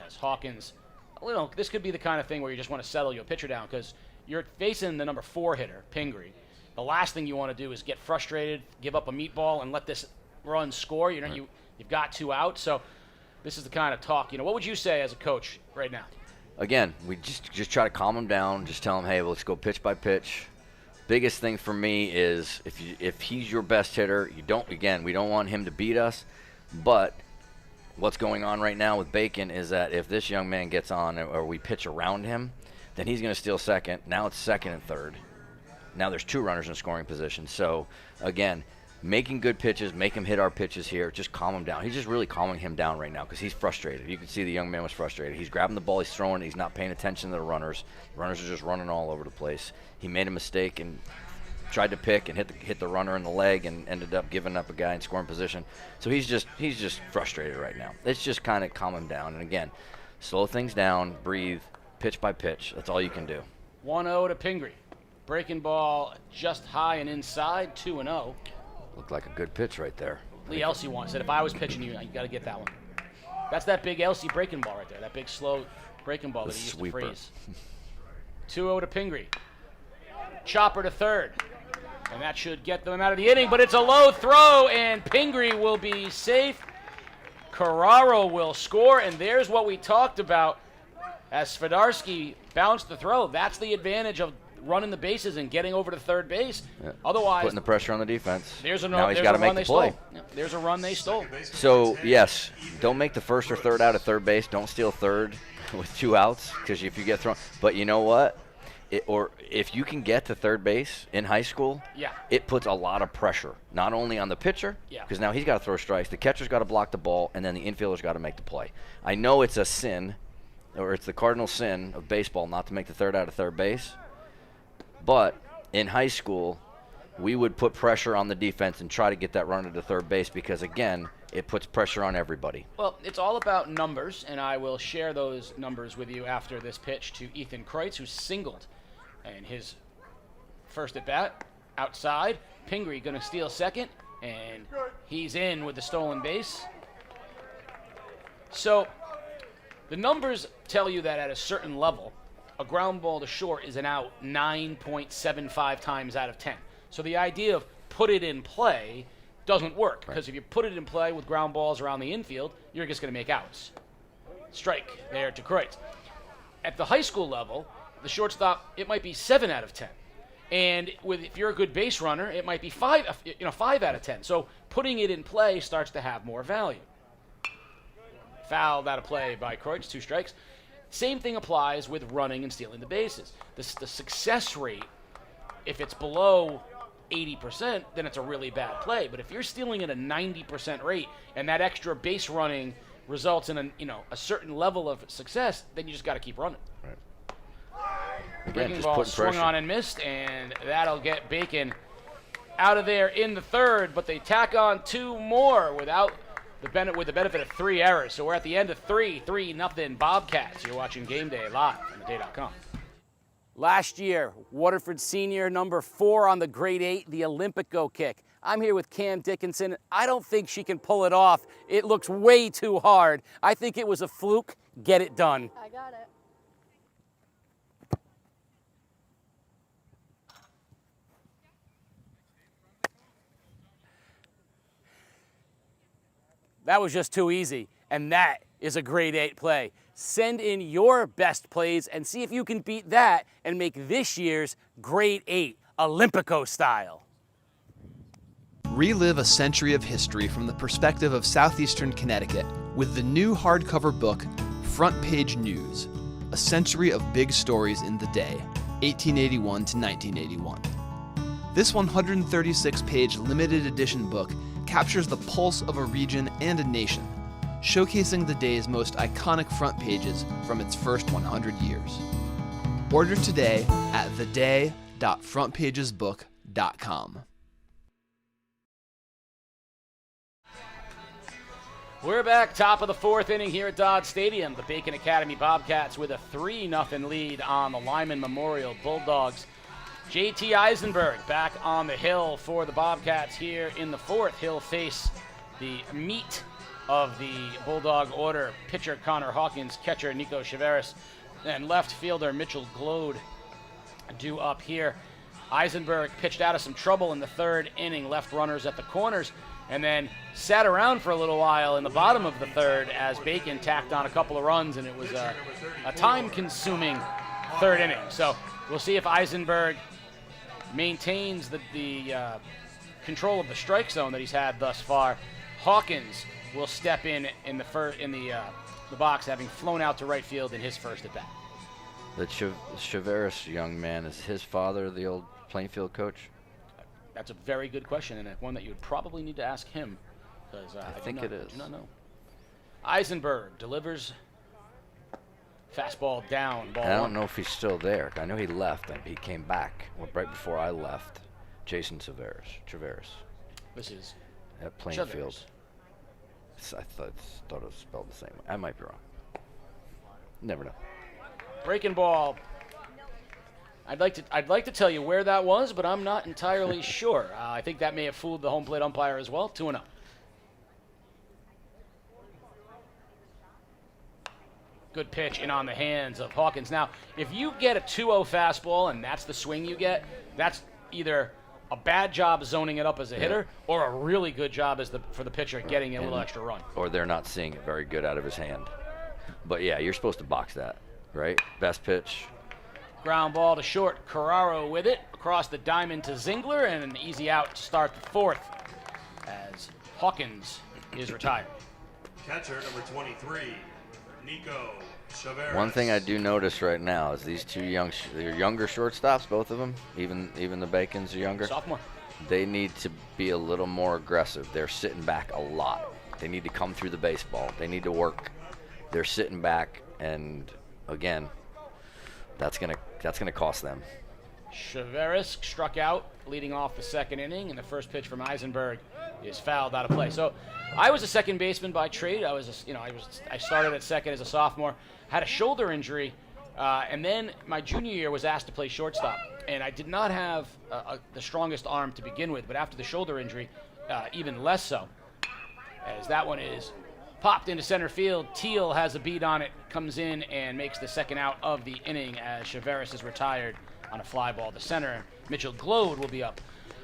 as Hawkins, this could be the kind of thing where you just want to settle your pitcher down because you're facing the number 4 hitter, Pingree. The last thing you want to do is get frustrated, give up a meatball, and let this run score. You've got 2 outs, so this is the kind of talk. What would you say as a coach right now? Again, we just try to calm him down. Just tell him, hey, let's go pitch by pitch. Biggest thing for me is if he's your best hitter, we don't want him to beat us. But what's going on right now with Bacon is that if this young man gets on or we pitch around him, then he's going to steal second. Now it's second and third. Now there's 2 runners in scoring position. So, again, making good pitches, make him hit our pitches here, just calm him down. He's just really calming him down right now because he's frustrated. You can see the young man was frustrated. He's grabbing the ball, he's throwing it, he's not paying attention to the runners. The runners are just running all over the place. He made a mistake and tried to pick and hit the runner in the leg and ended up giving up a guy in scoring position. So he's just frustrated right now. It's just kind of calm him down. And again, Slow things down, breathe, pitch by pitch. That's all you can do. 1-0 to Pingree. Breaking ball just high and inside, 2-0. Looked like a good pitch right there. Lee Elsey once said, if I was pitching you got to get that one. That's that big Elsey breaking ball right there, that big slow breaking ball that he used to freeze. 2-0 to Pingree. Chopper to third. And that should get them out of the inning, but it's a low throw, and Pingree will be safe. Carraro will score, and there's what we talked about as Swiderski bounced the throw. That's the advantage of running the bases and getting over to third base. Yeah. Otherwise, putting the pressure on the defense. Now he's got to make the play. There's a run they stole. So, yes, don't make the first or third out at third base. Don't steal third with 2 outs, because if you get thrown. But you know what? Or if you can get to third base in high school, it puts a lot of pressure, not only on the pitcher, because now he's got to throw strikes, the catcher's got to block the ball, and then the infielder's got to make the play. I know it's a sin, or it's the cardinal sin of baseball not to make the third out of third base, but in high school, we would put pressure on the defense and try to get that runner to third base because, again, it puts pressure on everybody. Well, it's all about numbers, and I will share those numbers with you after this pitch to Ethan Kreutz, who singled in his first at bat outside. Pingree going to steal second, and he's in with the stolen base. So the numbers tell you that at a certain level, a ground ball to short is an out 9.75 times out of 10. So the idea of put it in play doesn't work, because if you put it in play with ground balls around the infield, you're just going to make outs. Strike there to Kreutz. At the high school level, the shortstop, it might be 7 out of 10. And if you're a good base runner, it might be 5 out of 10. So putting it in play starts to have more value. Fouled out of play by Kreutz, 2 strikes. Same thing applies with running and stealing the bases. The success rate, if it's below 80%, then it's a really bad play. But if you're stealing at a 90% rate and that extra base running results in a certain level of success, then you just got to keep running. Right. Breaking ball swung on and missed, and that'll get Bacon out of there in the third. But they tack on 2 more with the benefit of 3 errors. So we're at the end of 3-0 Bobcats. You're watching Game Day live on theday.com. Last year, Waterford senior number 4 on the grade 8, the Olympico kick. I'm here with Cam Dickinson. I don't think she can pull it off. It looks way too hard. I think it was a fluke. Get it done. I got it. That was just too easy, and that is a grade 8 play. Send in your best plays and see if you can beat that and make this year's grade 8 Olympico style. Relive a century of history from the perspective of southeastern Connecticut with the new hardcover book, Front Page News, A Century of Big Stories in the Day, 1881 to 1981. This 136-page limited edition book captures the pulse of a region and a nation, showcasing the day's most iconic front pages from its first 100 years. Order today at theday.frontpagesbook.com. We're back, top of the 4th inning here at Dodd Stadium. The Bacon Academy Bobcats with a 3-0 lead on the Lyman Memorial Bulldogs. JT Eisenberg back on the hill for the Bobcats here in the 4th. He'll face the meat of the Bulldog order, pitcher Connor Hawkins, catcher Nico Chaveris, and left fielder Mitchell Glode due up here. Eisenberg pitched out of some trouble in the 3rd inning, left runners at the corners, and then sat around for a little while in the bottom of the 3rd as Bacon tacked on a couple of runs, and it was a time-consuming 3rd inning. So we'll see if Eisenberg maintains the control of the strike zone that he's had thus far. Hawkins will step in the box, having flown out to right field in his first at bat. The Chaveris young man, is his father the old Plainfield coach? That's a very good question, and one that you would probably need to ask him, because I think it is. I do not know. Eisenberg delivers. Fastball down. Ball I don't 1. know if he's still there. I know he left and he came back right before I left. Jason Chaveris. This is at Plainfield. Chaveris. I thought it was spelled the same way. I might be wrong. never know. Breaking ball. I'd like to tell you where that was, but I'm not entirely sure. I think that may have fooled the home plate umpire as well. 2-0. Good pitch in on the hands of Hawkins. Now, if you get a 2-0 fastball and that's the swing you get, that's either a bad job zoning it up as a hitter or a really good job for the pitcher getting a little extra run. Or they're not seeing it very good out of his hand. But, yeah, you're supposed to box that, right? Best pitch. Ground ball to short. Carraro with it. Across the diamond to Zingler, and an easy out to start the fourth as Hawkins is retired. Catcher number 23, Nico Chavez. One thing I do notice right now is these two they're younger shortstops, both of them. Even the Bacons are younger. Sophomore. They need to be a little more aggressive. They're sitting back a lot. They need to come through the baseball. They need to work. They're sitting back, and again, that's gonna cost them. Chavez struck out leading off the second inning, and the first pitch from Eisenberg is fouled out of play. So I was a second baseman by trade. I started at second as a sophomore, had a shoulder injury, and then my junior year was asked to play shortstop. And I did not have the strongest arm to begin with, but after the shoulder injury, even less so, as that one is popped into center field. Teal has a beat on it, comes in and makes the second out of the inning as Chavez is retired on a fly ball to center. Mitchell Glode will be up.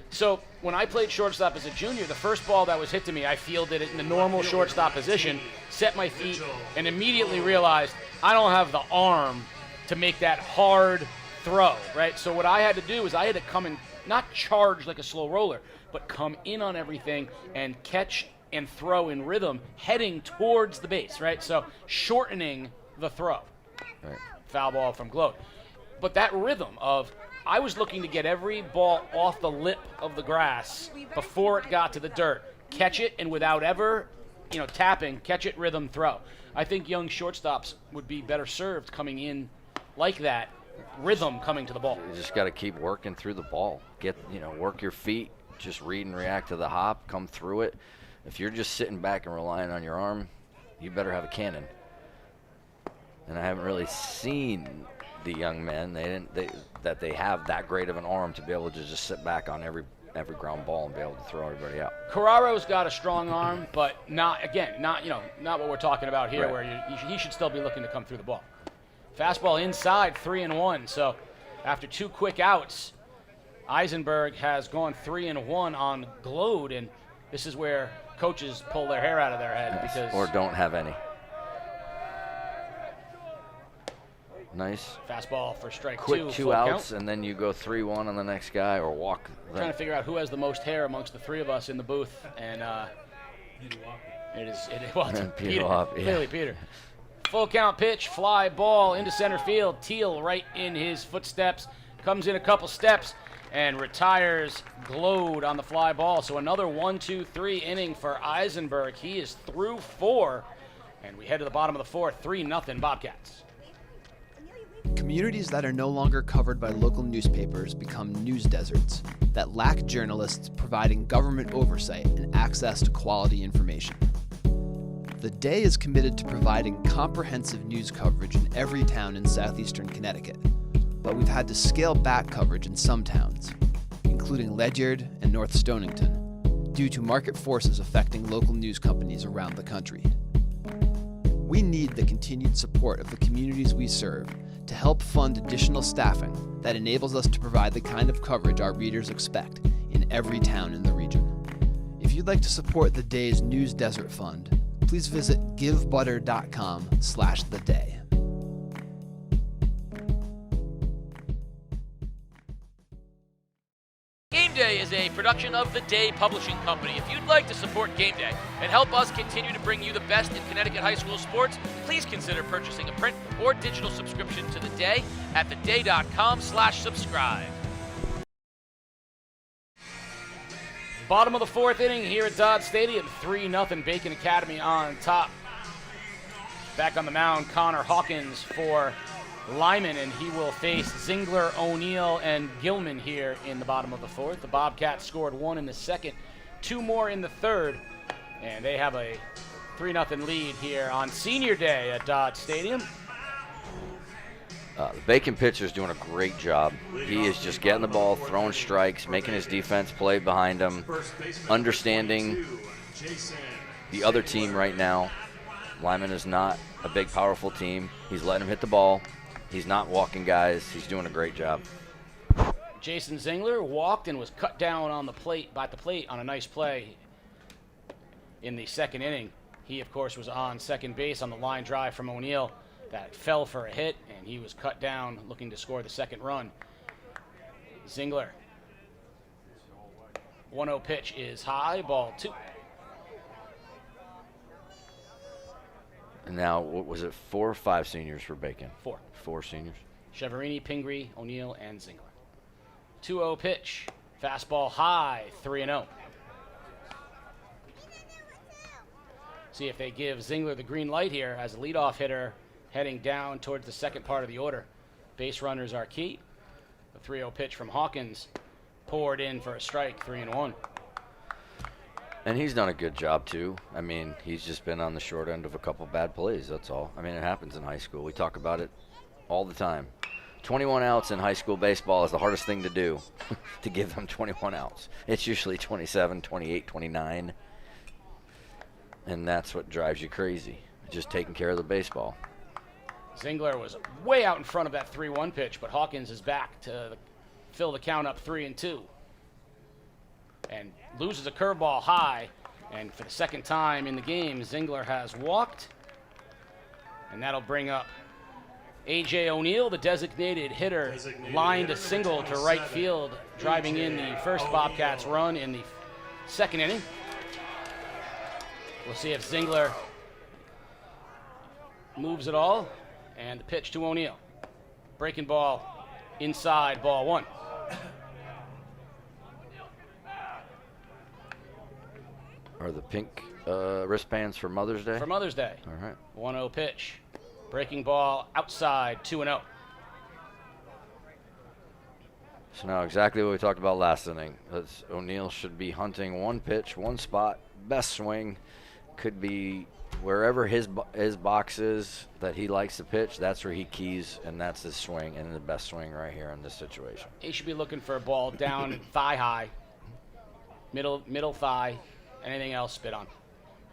So when I played shortstop as a junior, the first ball that was hit to me, I fielded it in the normal shortstop position, set my feet, and immediately realized I don't have the arm to make that hard throw, right? So what I had to do is I had to come and not charge like a slow roller, but come in on everything and catch and throw in rhythm, heading towards the base, right? So shortening the throw. Right. Foul ball from Glode. But that rhythm of I was looking to get every ball off the lip of the grass before it got to the dirt, catch it, and without ever, tapping, catch it, rhythm, throw. I think young shortstops would be better served coming in like that, rhythm coming to the ball. You just got to keep working through the ball. Work your feet, just read and react to the hop, come through it. If you're just sitting back and relying on your arm, you better have a cannon. And I haven't really seen the young men that they have that great of an arm to be able to just sit back on every ground ball and be able to throw everybody out. Carraro's got a strong arm, but not what we're talking about here, right. where he should still be looking to come through the ball. Fastball inside, 3-1. So after two quick outs, Eisenberg has gone 3-1 on Glode, and this is where coaches pull their hair out of their head because or don't have any. Nice. Fastball for strike Quick two. Two outs, count. And then you go 3-1 on the next guy or walk. Trying to figure out who has the most hair amongst the three of us in the booth, and it is Peter. Clearly Peter. Full count pitch, fly ball into center field. Teal right in his footsteps, comes in a couple steps, and retires Glode on the fly ball. So another 1-2-3 inning for Eisenberg. He is through 4, and we head to the bottom of the fourth, 3-0 Bobcats. Communities that are no longer covered by local newspapers become news deserts that lack journalists providing government oversight and access to quality information. The Day is committed to providing comprehensive news coverage in every town in southeastern Connecticut, but we've had to scale back coverage in some towns, including Ledyard and North Stonington, due to market forces affecting local news companies around the country. We need the continued support of the communities we serve to help fund additional staffing that enables us to provide the kind of coverage our readers expect in every town in the region. If you'd like to support the Day's News Desert Fund, please visit givebutter.com/theday. Game Day is a production of The Day Publishing Company. If you'd like to support Game Day and help us continue to bring you the best in Connecticut high school sports, please consider purchasing a print or digital subscription to The Day at theday.com/subscribe. Bottom of the fourth inning here at Dodd Stadium, 3-0 Bacon Academy on top. Back on the mound, Connor Hawkins for Lyman, and he will face Zingler, O'Neill, and Gilman here in the bottom of the fourth. The Bobcats scored 1 in the second, 2 more in the third, and they have a 3-0 lead here on Senior Day at Dodd Stadium. The Bacon pitcher is doing a great job. He is just getting the ball, throwing strikes, making his defense play behind him, understanding the other team right now. Lyman is not a big, powerful team. He's letting him hit the ball. He's not walking guys. He's doing a great job. Jason Zingler walked and was cut down on the plate, by the plate on a nice play in the second inning. He, of course, was on second base on the line drive from O'Neill. That fell for a hit, and he was cut down looking to score the second run. Zingler. 1-0 pitch is high, ball 2. And now, what was it, 4 or 5 seniors for Bacon? 4. 4 seniors. Cheverini, Pingree, O'Neill, and Zingler. 2-0 pitch. Fastball high, 3-0. See if they give Zingler the green light here as a leadoff hitter heading down towards the second part of the order. Base runners are key. The 3-0 pitch from Hawkins poured in for a strike, 3-1. And he's done a good job, too. I mean, he's just been on the short end of a couple bad plays, that's all. I mean, it happens in high school. We talk about it all the time. 21 outs in high school baseball is the hardest thing to do, to give them 21 outs. It's usually 27, 28, 29. And that's what drives you crazy, just taking care of the baseball. Zingler was way out in front of that 3-1 pitch, but Hawkins is back to fill the count up 3-2. And loses a curveball high, and for the second time in the game, Zingler has walked. And that'll bring up A.J. O'Neill, the designated hitter, lined a single to right field, driving in the first Bobcats run in the second inning. We'll see if Zingler moves it all. And the pitch to O'Neill. Breaking ball inside, ball 1. Are the pink wristbands for Mother's Day? For Mother's Day. All right. 1-0 pitch. Breaking ball outside, 2-0. So now exactly what we talked about last inning. O'Neill should be hunting one pitch, one spot, best swing. Could be wherever his box is that he likes to pitch, that's where he keys, and that's his swing, and the best swing right here in this situation. He should be looking for a ball down thigh high, middle thigh, anything else spit on.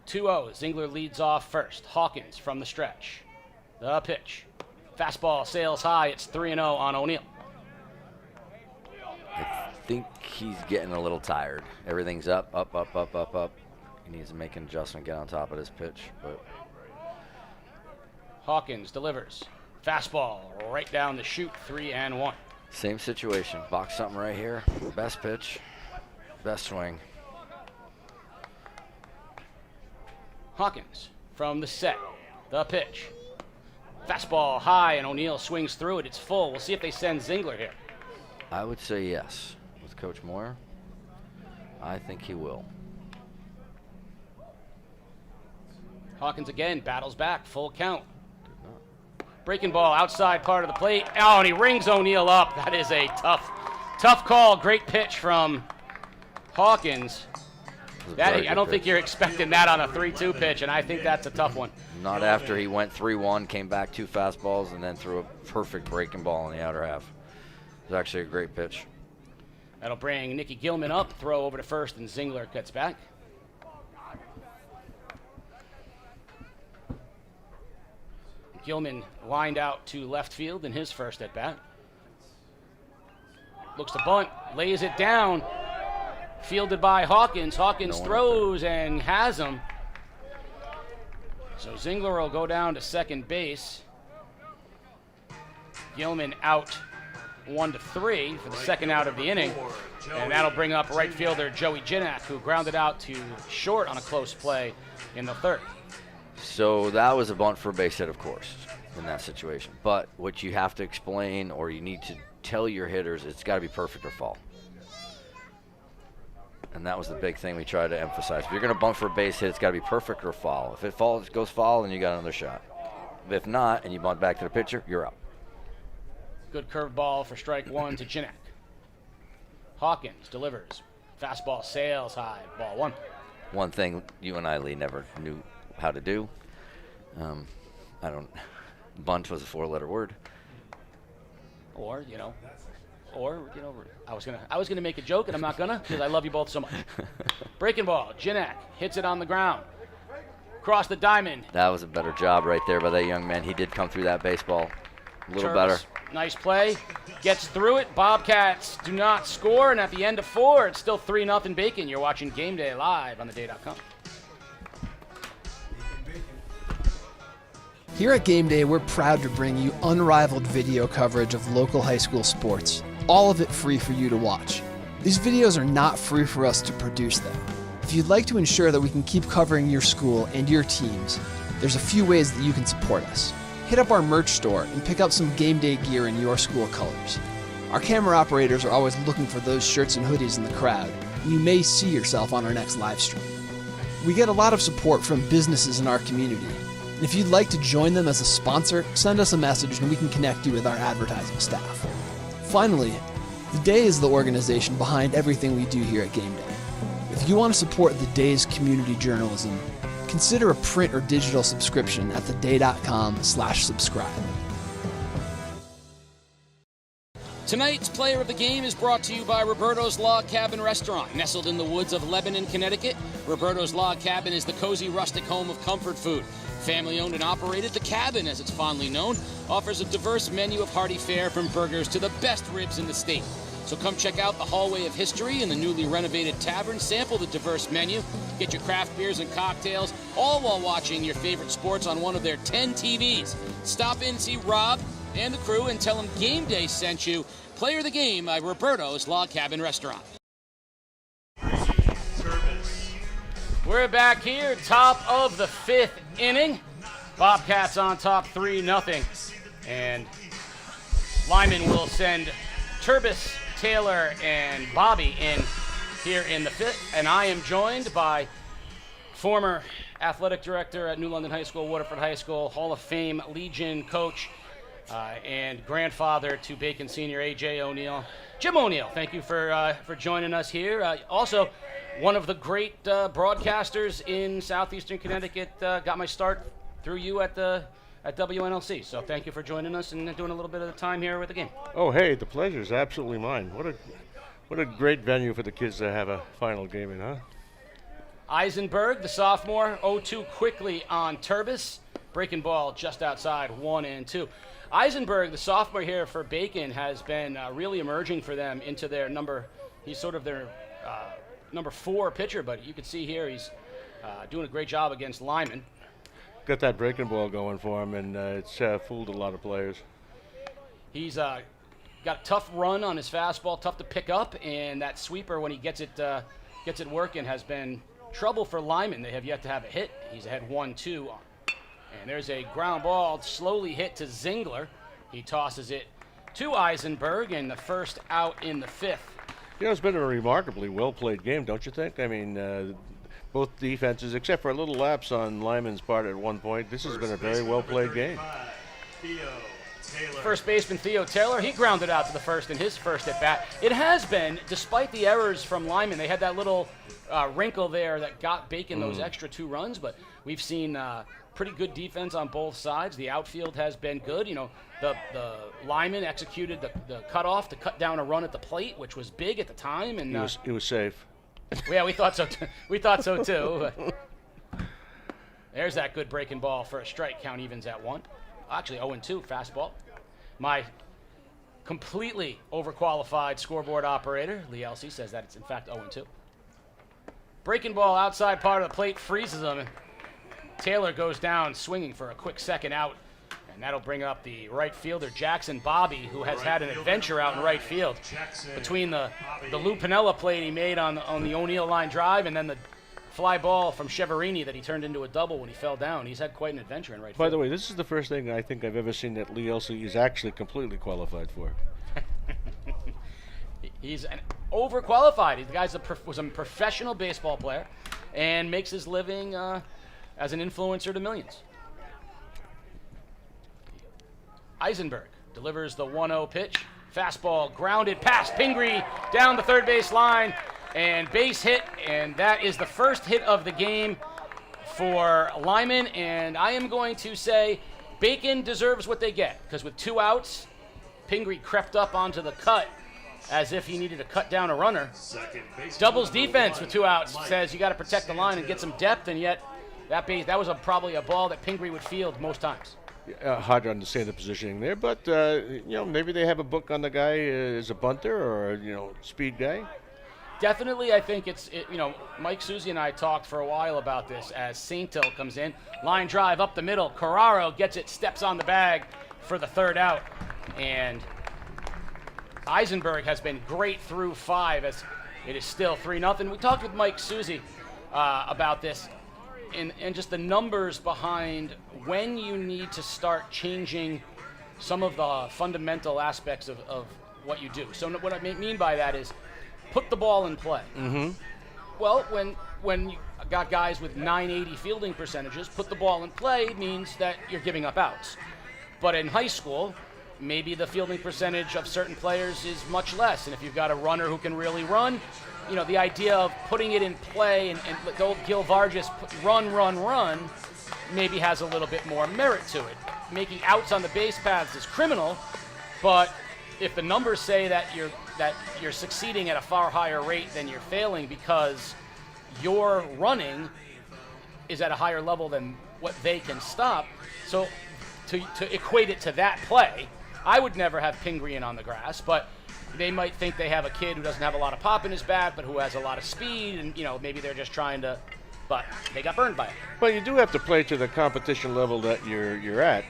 2-0, Zingler leads off first. Hawkins from the stretch. The pitch. Fastball sails high, it's 3-0 on O'Neill. I think he's getting a little tired. Everything's up. He needs to make an adjustment, get on top of this pitch. But Hawkins delivers. Fastball right down the chute, 3-1. same situation. Box something right here. Best pitch, best swing. Hawkins from the set. The pitch. Fastball high, and O'Neill swings through it. It's full. We'll see if they send Zingler here. I would say yes. With Coach Moyer, I think he will. Hawkins again battles back, full count. Breaking ball outside part of the plate. Oh, and he rings O'Neill up. That is a tough call. Great pitch from Hawkins. I don't think you're expecting that on a 3-2 pitch, and I think that's a tough one. Not after he went 3-1, came back 2 fastballs, and then threw a perfect breaking ball in the outer half. It was actually a great pitch. That'll bring Nicky Gilman up, throw over to first, and Zingler cuts back. Gilman lined out to left field in his first at bat. Looks to bunt, lays it down. Fielded by Hawkins. Hawkins throws and has him. So Zingler will go down to second base. Gilman out 1-3 for the second out of the inning. And that'll bring up right fielder Joey Jinak, who grounded out to short on a close play in the third. So that was a bunt for a base hit, of course, in that situation. But what you have to explain, or you need to tell your hitters, it's got to be perfect or fall. And that was the big thing we tried to emphasize. If you're going to bunt for a base hit, it's got to be perfect or foul. If it goes foul, then you got another shot. If not, and you bunt back to the pitcher, you're out. Good curveball for strike 1 to Jinak. Hawkins delivers. Fastball sails high, ball 1. One thing you and I, Lee, never knew how to do. Bunt was a 4-letter word. or I was gonna make a joke, and I'm not gonna because I love you both so much. Breaking ball, Janak hits it on the ground, across the diamond. That was a better job right there by that young man. He did come through that baseball a little better. Nice play, gets through it. Bobcats do not score, and at the end of 4, it's still 3-0 Bacon. You're watching Game Day live on theday.com. Here at Game Day, we're proud to bring you unrivaled video coverage of local high school sports, all of it free for you to watch. These videos are not free for us to produce, though. If you'd like to ensure that we can keep covering your school and your teams, there's a few ways that you can support us. Hit up our merch store and pick up some Game Day gear in your school colors. Our camera operators are always looking for those shirts and hoodies in the crowd, and you may see yourself on our next live stream. We get a lot of support from businesses in our community. And if you'd like to join them as a sponsor, send us a message and we can connect you with our advertising staff. Finally, The Day is the organization behind everything we do here at Game Day. If you want to support The Day's community journalism, consider a print or digital subscription at theday.com/subscribe. Tonight's player of the game is brought to you by Roberto's Log Cabin Restaurant. Nestled in the woods of Lebanon, Connecticut, Roberto's Log Cabin is the cozy rustic home of comfort food. Family owned and operated, The Cabin, as it's fondly known, offers a diverse menu of hearty fare from burgers to the best ribs in the state. So come check out the Hallway of History in the newly renovated tavern, sample the diverse menu, get your craft beers and cocktails, all while watching your favorite sports on one of their 10 TVs. Stop in, see Rob and the crew, and tell them Game Day sent you. Player of the game by Roberto's Log Cabin Restaurant. We're back here, top of the 5th inning. Bobcats on top 3-0. And Lyman will send Turbis, Taylor, and Bobby in here in the 5th. And I am joined by former athletic director at New London High School, Waterford High School, Hall of Fame Legion coach, and grandfather to Bacon Senior A.J. O'Neill. Jim O'Neill, thank you for joining us here. Also, one of the great broadcasters in southeastern Connecticut. Got my start through you at WNLC. So thank you for joining us and doing a little bit of the time here with the game. Oh, hey, the pleasure is absolutely mine. What a great venue for the kids to have a final game in, huh? Eisenberg, the sophomore, 0-2 quickly on Turbis. Breaking ball just outside 1-2. Eisenberg, the sophomore here for Bacon, has been really emerging for them into their he's sort of their number 4 pitcher, but you can see here he's doing a great job against Lyman. Got that breaking ball going for him, and it's fooled a lot of players. He's got a tough run on his fastball, tough to pick up, and that sweeper, when he gets it working, has been trouble for Lyman. They have yet to have a hit. He's ahead 1-2. And there's a ground ball slowly hit to Zingler. He tosses it to Eisenberg, and the first out in the 5th. You know, it's been a remarkably well-played game, don't you think? I mean, both defenses, except for a little lapse on Lyman's part at one point, this has been a very well-played game. First baseman Theo Taylor, he grounded out to the first in his first at-bat. It has been, despite the errors from Lyman, they had that little wrinkle there that got Bacon those extra 2 runs, but we've seen pretty good defense on both sides. The outfield has been good. You know, the Lyman executed the cutoff to cut down a run at the plate, which was big at the time, and he was safe. Yeah, we thought so. We thought so too. There's that good breaking ball for a strike. Count evens at 1. Actually, 0-2 fastball. My completely overqualified scoreboard operator, Lee Elsey, says that it's in fact 0-2. Breaking ball outside part of the plate freezes him. Taylor goes down swinging for a quick second out, and that'll bring up the right fielder, Jackson Bobby, who has had an adventure out in right field. Between the Lou Piniella plate he made on the O'Neill line drive and then the fly ball from Cheverini that he turned into a double when he fell down. He's had quite an adventure in right field. By the way, this is the first thing I think I've ever seen that Lee Elsey is actually completely qualified for. He's overqualified. The guy was a professional baseball player and makes his living as an influencer to millions. Eisenberg delivers the 1-0 pitch. Fastball grounded past Pingree down the third base line and base hit. And that is the first hit of the game for Lyman. And I am going to say Bacon deserves what they get, because with 2 outs, Pingree crept up onto the cut as if he needed to cut down a runner. Doubles defense with 2 outs. Says you got to protect the line and get some depth, and yet that was probably a ball that Pingree would field most times. Hard to understand the positioning there, but maybe they have a book on the guy as a bunter or speed guy. Definitely, I think Mike Susie and I talked for a while about this as Saintil comes in. Line drive up the middle. Carraro gets it, steps on the bag for the 3rd out. And Eisenberg has been great through 5 as it is still 3-0. We talked with Mike Susie about this and just the numbers behind when you need to start changing some of the fundamental aspects of what you do. So what I mean by that is put the ball in play. Mm-hmm. Well, when you got guys with 980 fielding percentages, put the ball in play means that you're giving up outs. But in high school, maybe the fielding percentage of certain players is much less. And if you've got a runner who can really run, the idea of putting it in play and the old Gil Vargas run maybe has a little bit more merit to it. Making outs on the base paths is criminal, but if the numbers say that you're succeeding at a far higher rate than you're failing because your running is at a higher level than what they can stop, so to equate it to that play, I would never have Pingree in on the grass, but they might think they have a kid who doesn't have a lot of pop in his bat, but who has a lot of speed, and maybe they're just trying to, but they got burned by it. Well, you do have to play to the competition level that you're at.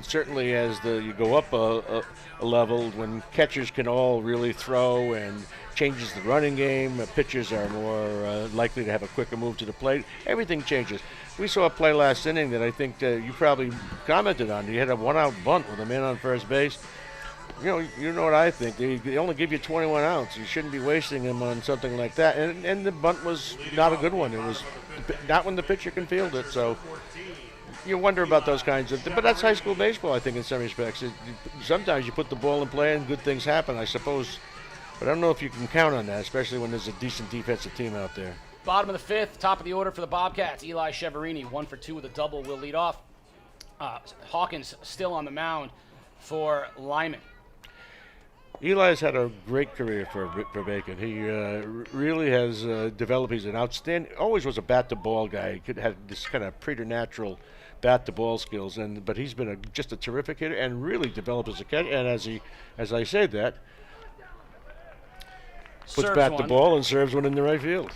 Certainly, as you go up a level, when catchers can all really throw and changes the running game, pitchers are more likely to have a quicker move to the plate. Everything changes. We saw a play last inning that I think you probably commented on. You had a 1-out bunt with a man on first base. You know what I think. They only give you 21 outs. You shouldn't be wasting them on something like that. And the bunt was not a good one. It was not when the pitcher can field it. So you wonder about those kinds of things. But that's high school baseball, I think, in some respects. Sometimes you put the ball in play and good things happen, I suppose. But I don't know if you can count on that, especially when there's a decent defensive team out there. Bottom of the 5th, top of the order for the Bobcats. Eli Cheverini, 1 for 2 with a double, will lead off. Hawkins still on the mound for Lyman. Eli's had a great career for Bacon. He really has developed. He's an outstanding, always was a bat-to-ball guy. He could have this kind of preternatural bat-to-ball skills, but he's been just a terrific hitter and really developed as a catcher. And as I say that, puts bat to ball and serves one in the right field.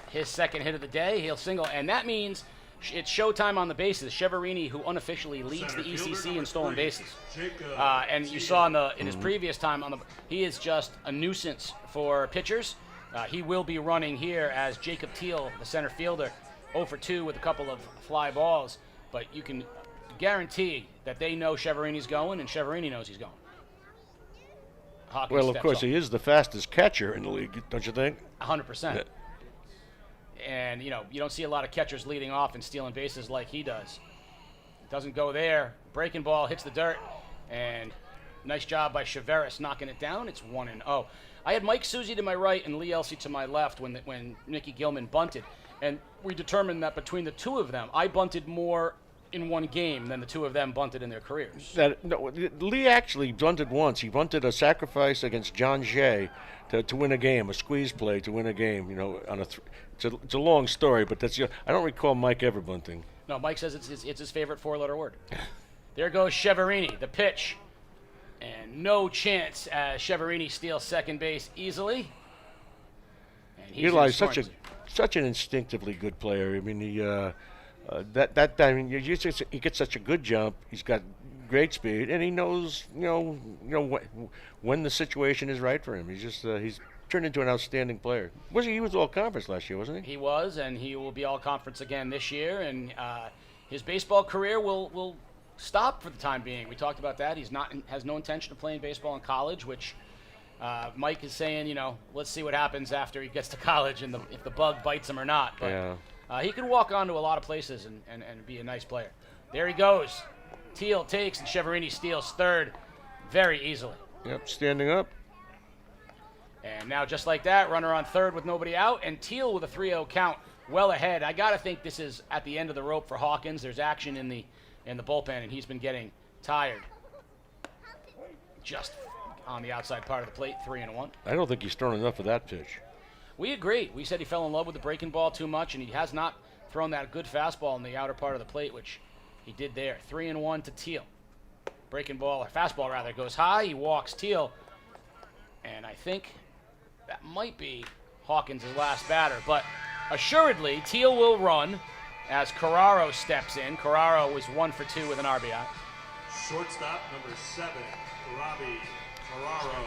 His second hit of the day, he'll single, and that means it's showtime on the bases. Cheverini, who unofficially leads the ECC in stolen bases, and you saw in his previous time he is just a nuisance for pitchers. He will be running here as Jacob Teal, the center fielder, 0 for 2 with a couple of fly balls, but you can guarantee that they know Cheverini's going, and Cheverini knows he's going. Hawkins well, of course, off. He is the fastest catcher in the league, don't you think? 100%. Yeah. And, you don't see a lot of catchers leading off and stealing bases like he does. Doesn't go there. Breaking ball hits the dirt. And nice job by Chaveras knocking it down. It's 1-0. I had Mike Susie to my right and Lee Elsey to my left when Nicky Gilman bunted. And we determined that between the two of them, I bunted more in one game than the two of them bunted in their careers. Lee actually bunted once. He bunted a sacrifice against John Jay to win a game, a squeeze play to win a game. It's a long story, but I don't recall Mike ever bunting. No, Mike says it's his favorite 4-letter word. There goes Cheverini, the pitch. And no chance as Cheverini steals second base easily. And Eli's such an instinctively good player. I mean, he gets such a good jump. He's got great speed, and he knows when the situation is right for him. He's turned into an outstanding player. He was all conference last year, wasn't he? He was, and he will be all conference again this year. And his baseball career will stop for the time being. We talked about that. Has no intention of playing baseball in college, which Mike is saying, let's see what happens after he gets to college and if the bug bites him or not. But yeah. he could walk on to a lot of places and be a nice player. There he goes. Teal takes, and Cheverini steals third very easily. Yep, standing up. And now just like that, runner on third with nobody out, and Teal with a 3-0 count well ahead. I got to think this is at the end of the rope for Hawkins. There's action in the bullpen, and he's been getting tired. just on the outside part of the plate, 3-1. I don't think he's thrown enough of that pitch. We agree. We said he fell in love with the breaking ball too much, and he has not thrown that good fastball in the outer part of the plate, which he did there. 3-1 to Teal. Breaking ball, or fastball rather, goes high. He walks Teal, and I think that might be Hawkins' last batter. But assuredly, Teal will run as Carraro steps in. Carraro was 1 for 2 with an RBI. Shortstop number 7, Robbie Carraro.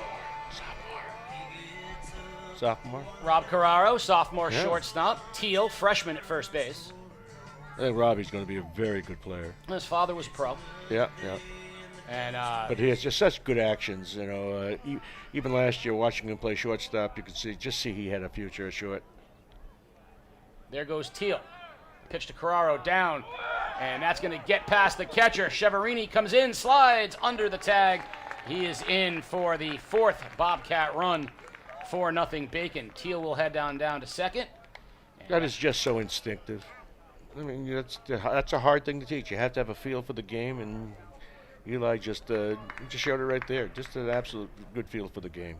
Sophomore. Rob Carraro, sophomore shortstop. Teal, freshman at first base. I think Robbie's going to be a very good player. His father was a pro. Yeah. And but he has just such good actions. Even last year, watching him play shortstop, you could see he had a future at short. There goes Teal. Pitch to Carraro down, and that's going to get past the catcher. Cheverini comes in, slides under the tag. He is in for the 4th Bobcat run. 4-0 Bacon. Teal will head down to second. That is just so instinctive. I mean, that's a hard thing to teach. You have to have a feel for the game, and Eli just showed it right there. Just an absolute good feel for the game.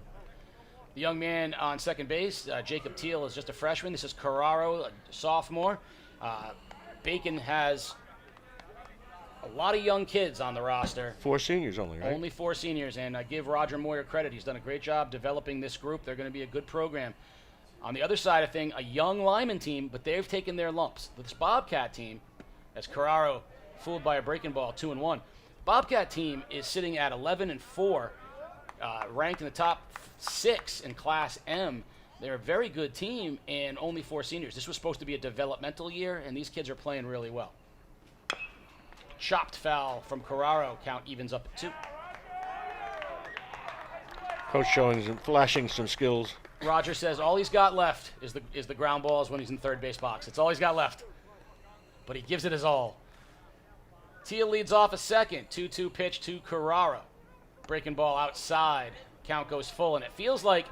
The young man on second base, Jacob Teal, is just a freshman. This is Carraro, a sophomore. Bacon has a lot of young kids on the roster. 4 seniors only, right? Only 4 seniors, and I give Roger Moyer credit. He's done a great job developing this group. They're going to be a good program. On the other side of thing, a young Lyman team, but they've taken their lumps. This Bobcat team, as Carraro fooled by a breaking ball, 2-1. Bobcat team is sitting at 11-4, ranked in the top 6 in Class M. They're a very good team, and only 4 seniors. This was supposed to be a developmental year, and these kids are playing really well. Chopped foul from Carraro. Count evens up at 2. Coach flashing some skills. Roger says all he's got left is the ground balls when he's in third base box. It's all he's got left. But he gives it his all. Teal leads off a second. 2-2 pitch to Carraro. Breaking ball outside. Count goes full, and it feels like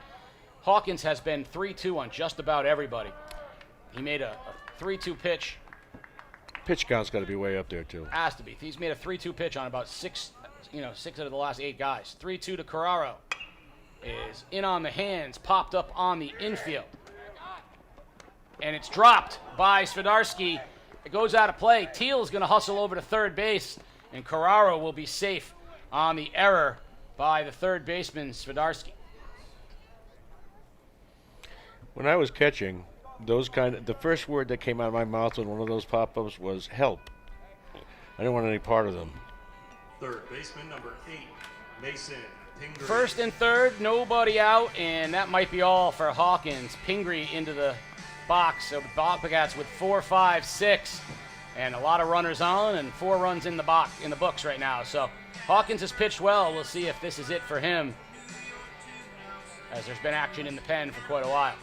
Hawkins has been 3-2 on just about everybody. He made a 3-2 pitch. Pitch count's got to be way up there, too. Has to be. He's made a 3-2 pitch on about 6 out of the last 8 guys. 3-2 to Carraro. Is in on the hands, popped up on the infield. And it's dropped by Swiderski. It goes out of play. Teal's going to hustle over to third base, and Carraro will be safe on the error by the third baseman, Swiderski. When I was catching, the first word that came out of my mouth when one of those pop-ups was help. I didn't want any part of them. Third baseman number 8, Mason Pingree. First and third, nobody out, and that might be all for Hawkins. Pingree into the box. So the Bobcats with 4, 5, 6, and a lot of runners on, and 4 runs in the books right now. So Hawkins has pitched well. We'll see if this is it for him, as there's been action in the pen for quite a while.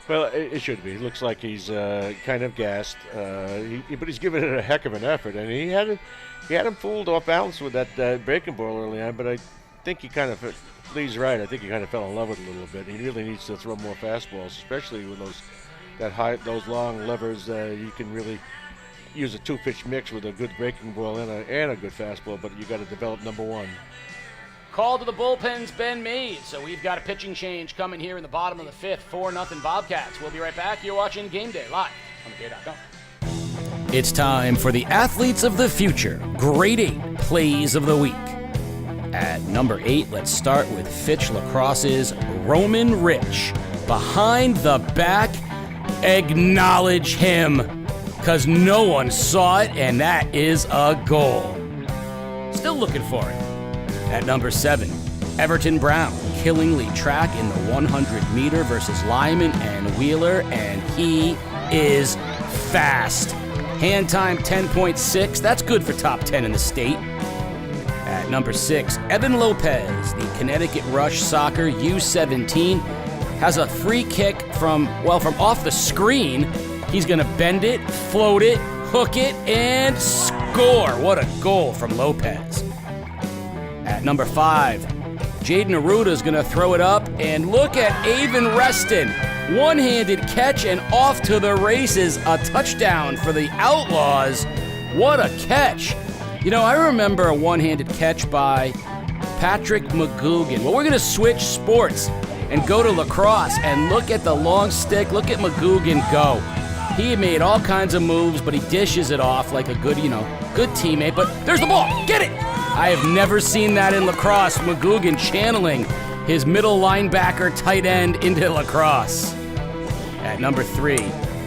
Well, it should be. It looks like he's kind of gassed, but he's given it a heck of an effort, and he had him fooled off balance with that breaking ball early on. But I think he kind of, Lee's right. I think he kind of fell in love with it a little bit. He really needs to throw more fastballs, especially with those long levers. You can really use a 2-pitch mix with a good breaking ball and a good fastball, but you got to develop number 1. Call to the bullpen's been made, so we've got a pitching change coming here in the bottom of the 5th. 4-0 Bobcats. We'll be right back. You're watching Game Day live on thegame.com. It's time for the Athletes of the Future Grade 8 Plays of the Week. At number 8, let's start with Fitch Lacrosse's Roman Rich. Behind the back, acknowledge him, because no one saw it, and that is a goal. Still looking for it. At number 7, Everton Brown, Killingly track in the 100-meter versus Lyman and Wheeler, and he is fast. Hand time 10.6, that's good for top 10 in the state. At number 6, Evan Lopez, the Connecticut Rush Soccer U17, has a free kick from off the screen. He's going to bend it, float it, hook it, and score. What a goal from Lopez. At number 5, Jaden Aruda is going to throw it up, and look at Avon Reston. One-handed catch and off to the races. A touchdown for the Outlaws. What a catch. You know, I remember a one-handed catch by Patrick McGugan. Well, we're going to switch sports and go to lacrosse and look at the long stick. Look at McGugan go. He made all kinds of moves, but he dishes it off like a good, good teammate. But there's the ball. Get it! I have never seen that in lacrosse. McGugan channeling his middle linebacker tight end into lacrosse. At number 3,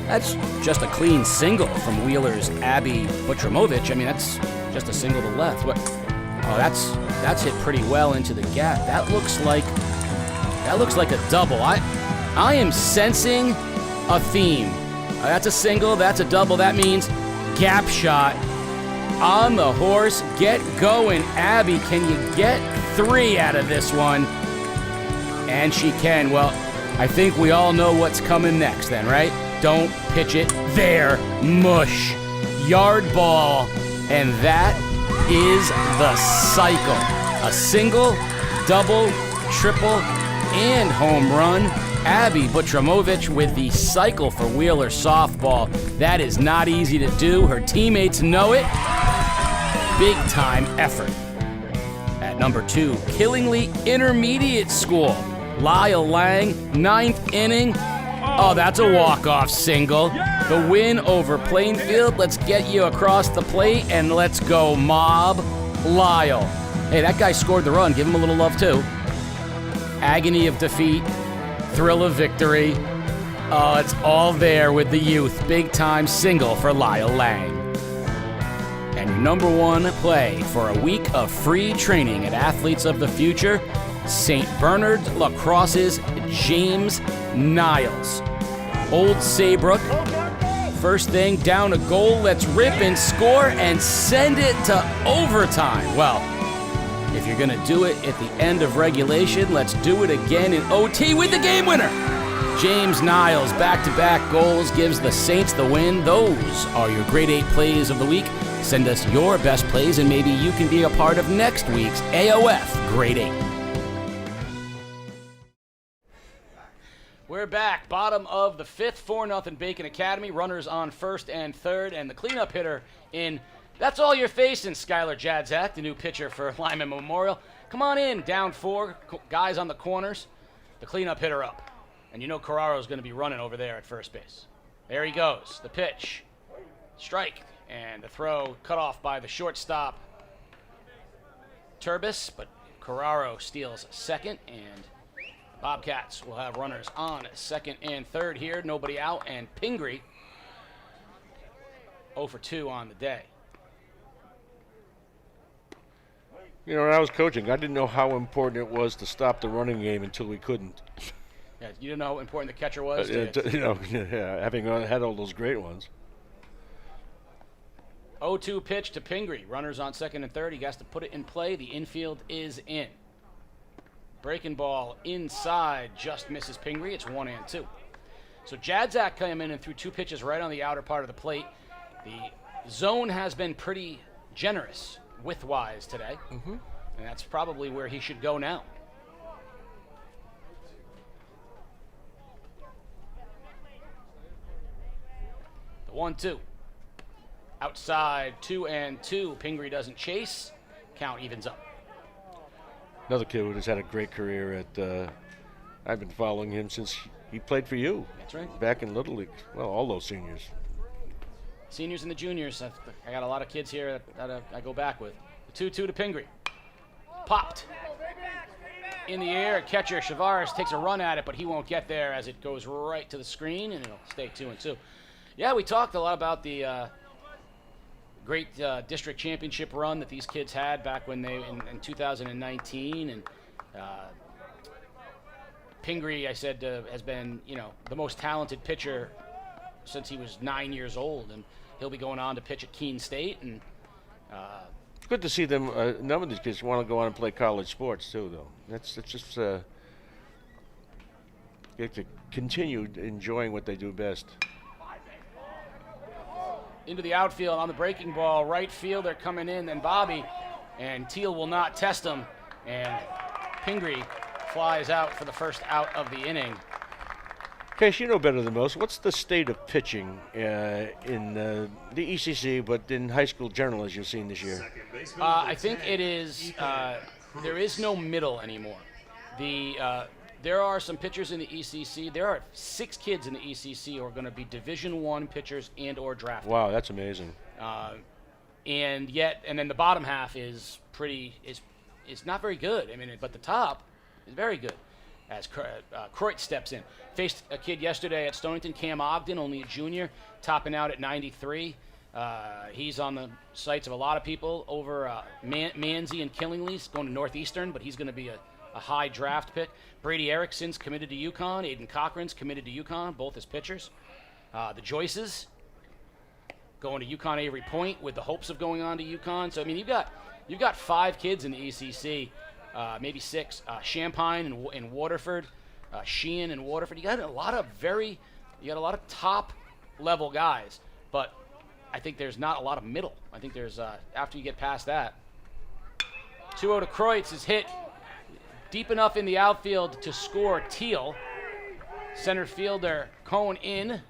that's just a clean single from Wheeler's Abby Butramovich. I mean, that's just a single to left. What? Oh, that's hit pretty well into the gap. That looks like a double. I am sensing a theme. That's a single, that's a double. That means gap shot on the horse. Get going, Abby. Can you get 3 out of this one? And she can. Well, I think we all know what's coming next then, right? Don't pitch it there. Mush. Yard ball. And that is the cycle. A single, double, triple, and home run. Abby Butramovich with the cycle for Wheeler softball. That is not easy to do. Her teammates know it. Big time effort. At number 2, Killingly Intermediate School. Lyle Lang, 9th inning. Oh, that's a walk-off single. The win over Plainfield. Let's get you across the plate and let's go mob Lyle. Hey, that guy scored the run. Give him a little love too. Agony of defeat. Thrill of victory. Oh, it's all there with the youth. Big time single for Lyle Lang. And your number 1 play for a week of free training at Athletes of the Future, St. Bernard Lacrosse's James Niles. Old Saybrook. First thing, down a goal. Let's rip and score and send it to overtime. Well, if you're going to do it at the end of regulation, let's do it again in OT with the game winner. James Niles, back-to-back goals, gives the Saints the win. Those are your Grade 8 plays of the week. Send us your best plays, and maybe you can be a part of next week's AOF Grade 8. We're back. Bottom of the 5th, 4-0 Bacon Academy. Runners on 1st and 3rd, and the cleanup hitter in. That's all you're facing, Skylar Jadzak, the new pitcher for Lyman Memorial. Come on in, down 4, guys on the corners. The cleanup hitter up. And you know Carraro's going to be running over there at first base. There he goes. The pitch. Strike. And the throw cut off by the shortstop, Turbis. But Carraro steals second, and Bobcats will have runners on 2nd and 3rd here. Nobody out, and Pingree 0 for 2 on the day. You know, when I was coaching, I didn't know how important it was to stop the running game until we couldn't. Yeah, you didn't know how important the catcher was? Having had all those great ones. 0-2 pitch to Pingree. Runners on 2nd and 3rd. He has to put it in play. The infield is in. Breaking ball inside just misses Pingree. It's 1-2. So Jadzak came in and threw 2 pitches right on the outer part of the plate. The zone has been pretty generous width-wise today. And that's probably where he should go now. The 1-2. Outside, 2-2. Pingree doesn't chase. Count evens up. Another kid who has had a great career at, I've been following him since he played for you. That's right. Back in Little League. Well, all those seniors. Seniors and the juniors. I got a lot of kids here that I go back with. The 2-2 to Pingree. Popped. In the air, catcher Chavares takes a run at it, but he won't get there as it goes right to the screen, and it'll stay 2-2. Yeah, we talked a lot about the great district championship run that these kids had back when they in 2019, and Pingree, I said, has been the most talented pitcher since he was 9 years old, and he'll be going on to pitch at Keene State. And it's good to see them. A number of these kids want to go on and play college sports too, though. That's just you have to continue enjoying what they do best. Into the outfield on the breaking ball, right field, they're coming in, then Bobby, and Teal will not test him, and Pingree flies out for the first out of the inning. Case, you know better than most. What's the state of pitching in the ECC, but in high school general, as you've seen this year? I think it is there is no middle anymore. There are some pitchers in the ECC. There are 6 kids in the ECC who are going to be Division I pitchers and or drafted. Wow, that's amazing. And then the bottom half is not very good. I mean, but the top is very good. As Kreutz steps in. Faced a kid yesterday at Stonington, Cam Ogden, only a junior, topping out at 93. He's on the sights of a lot of people over Manzi and Killingly's going to Northeastern, but he's going to be a high draft pick. Brady Erickson's committed to UConn. Aiden Cochran's committed to UConn, both as pitchers. The Joyces going to UConn Avery Point with the hopes of going on to UConn. So I mean, you've got 5 kids in the ECC, maybe 6. Champaign and Waterford, Sheehan and Waterford. You got a lot of top level guys, but I think there's not a lot of middle. I think there's after you get past that. 2-0 to Kreutz is hit deep enough in the outfield to score Teal. Center fielder Cohn in. And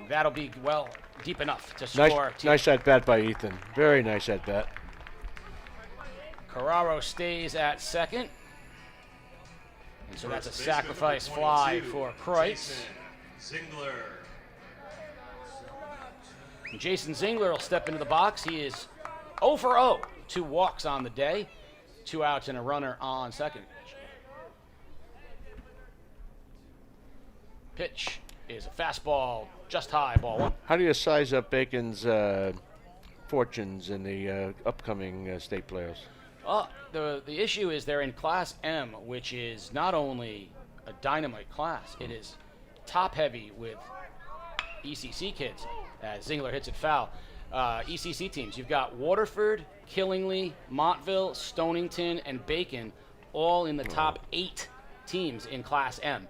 that'll be, deep enough to score Teal. Nice at-bat by Ethan. Very nice at-bat. Carraro stays at second. And so that's a sacrifice fly for Kreutz. Jason Zingler will step into the box. He is 0 for 0. 2 walks on the day. 2 outs and a runner on second. Pitch is a fastball, just high, ball 1. How do you size up Bacon's fortunes in the upcoming state playoffs? The issue is they're in Class M, which is not only a dynamite class, it is top-heavy with ECC kids, as Zingler hits it foul. ECC teams, you've got Waterford, Killingly, Montville, Stonington, and Bacon, all in the top 8 teams in Class M.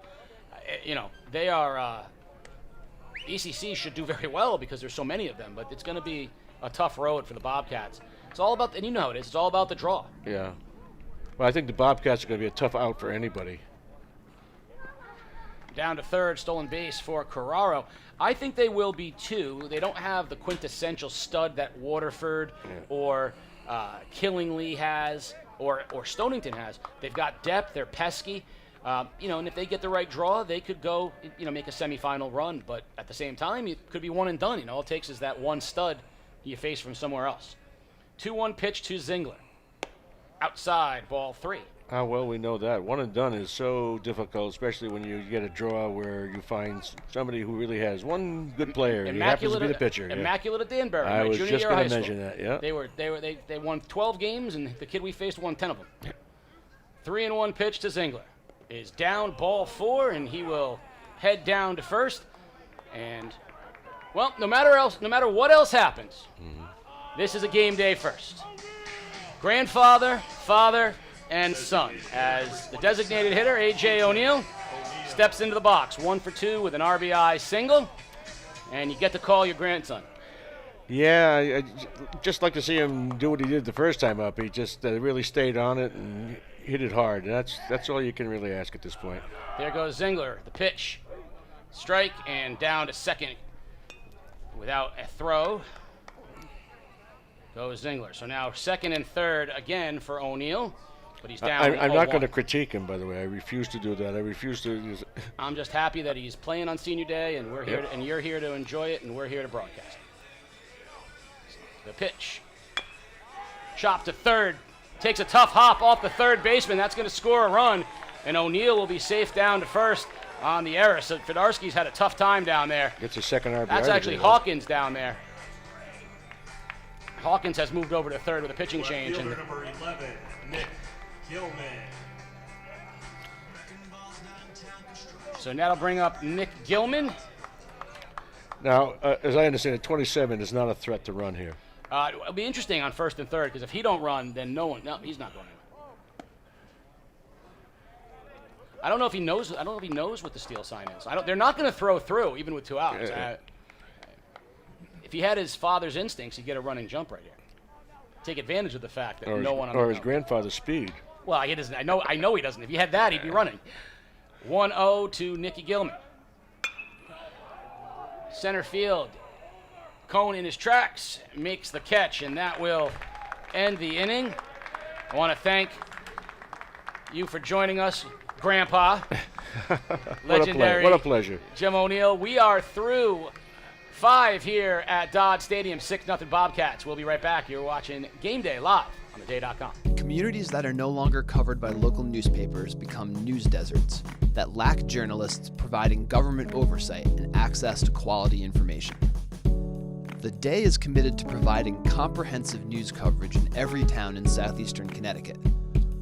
They are ECC should do very well because there's so many of them, but it's going to be a tough road for the Bobcats. It's all about, and you know how it is, it's all about the draw. Yeah. Well, I think the Bobcats are going to be a tough out for anybody. Down to third, stolen base for Carraro. I think they will be too. They don't have the quintessential stud that Waterford or Killingly has or Stonington has. They've got depth. They're pesky. And if they get the right draw, they could go, make a semifinal run. But at the same time, it could be one and done. All it takes is that one stud you face from somewhere else. 2-1 pitch to Zingler. Outside, ball 3. How well we know that. One and done is so difficult, especially when you get a draw where you find somebody who really has one good player. He happens to be the pitcher. Immaculate at Danbury. I was junior just year of high going to school. mention that. Yeah. They won 12 games, and the kid we faced won 10 of them. 3-1 pitch to Zingler. Is down, ball 4, and he will head down to first. And no matter what else happens, this is a game day first. Grandfather, father, and son, as the designated hitter, A.J. O'Neill, steps into the box. 1 for 2 with an RBI single, and you get to call your grandson. Yeah, I just like to see him do what he did the first time up. He just really stayed on it and hit it hard. That's all you can really ask at this point. There goes Zingler, the pitch. Strike, and down to second without a throw. Goes Zingler. So now second and third again for O'Neill. But he's down. I'm not going to critique him, by the way. I refuse to do that. I refuse to. I'm just happy that he's playing on senior day, and we're here, and you're here to enjoy it, and we're here to broadcast. The pitch. Chop to third. Takes a tough hop off the third baseman. That's going to score a run, and O'Neill will be safe down to first on the error. So Fedarski's had a tough time down there. Gets a second RBI. That's actually Hawkins down there. Hawkins has moved over to third with a pitching change. And number 11, Nick Gilman. So that'll bring up Nick Gilman. Now, as I understand it, 27 is not a threat to run here. It'll be interesting on first and third, because if he don't run, then no, he's not going anywhere. I don't know if he knows. I don't know if he knows what the steal sign is. They're not going to throw through even with 2 outs. If he had his father's instincts, he'd get a running jump right here. Take advantage of the fact that no one on or his grandfather's speed. Well, he doesn't. I know he doesn't. If he had that, he'd be running. 1-0 to Nicky Gilman. Center field. Cohn in his tracks makes the catch, and that will end the inning. I want to thank you for joining us, Grandpa. Legendary. What a pleasure. Jim O'Neill. We are through 5 here at Dodd Stadium, 6-0 Bobcats. We'll be right back. You're watching Game Day live on theday.com. Communities that are no longer covered by local newspapers become news deserts that lack journalists providing government oversight and access to quality information. The Day is committed to providing comprehensive news coverage in every town in southeastern Connecticut,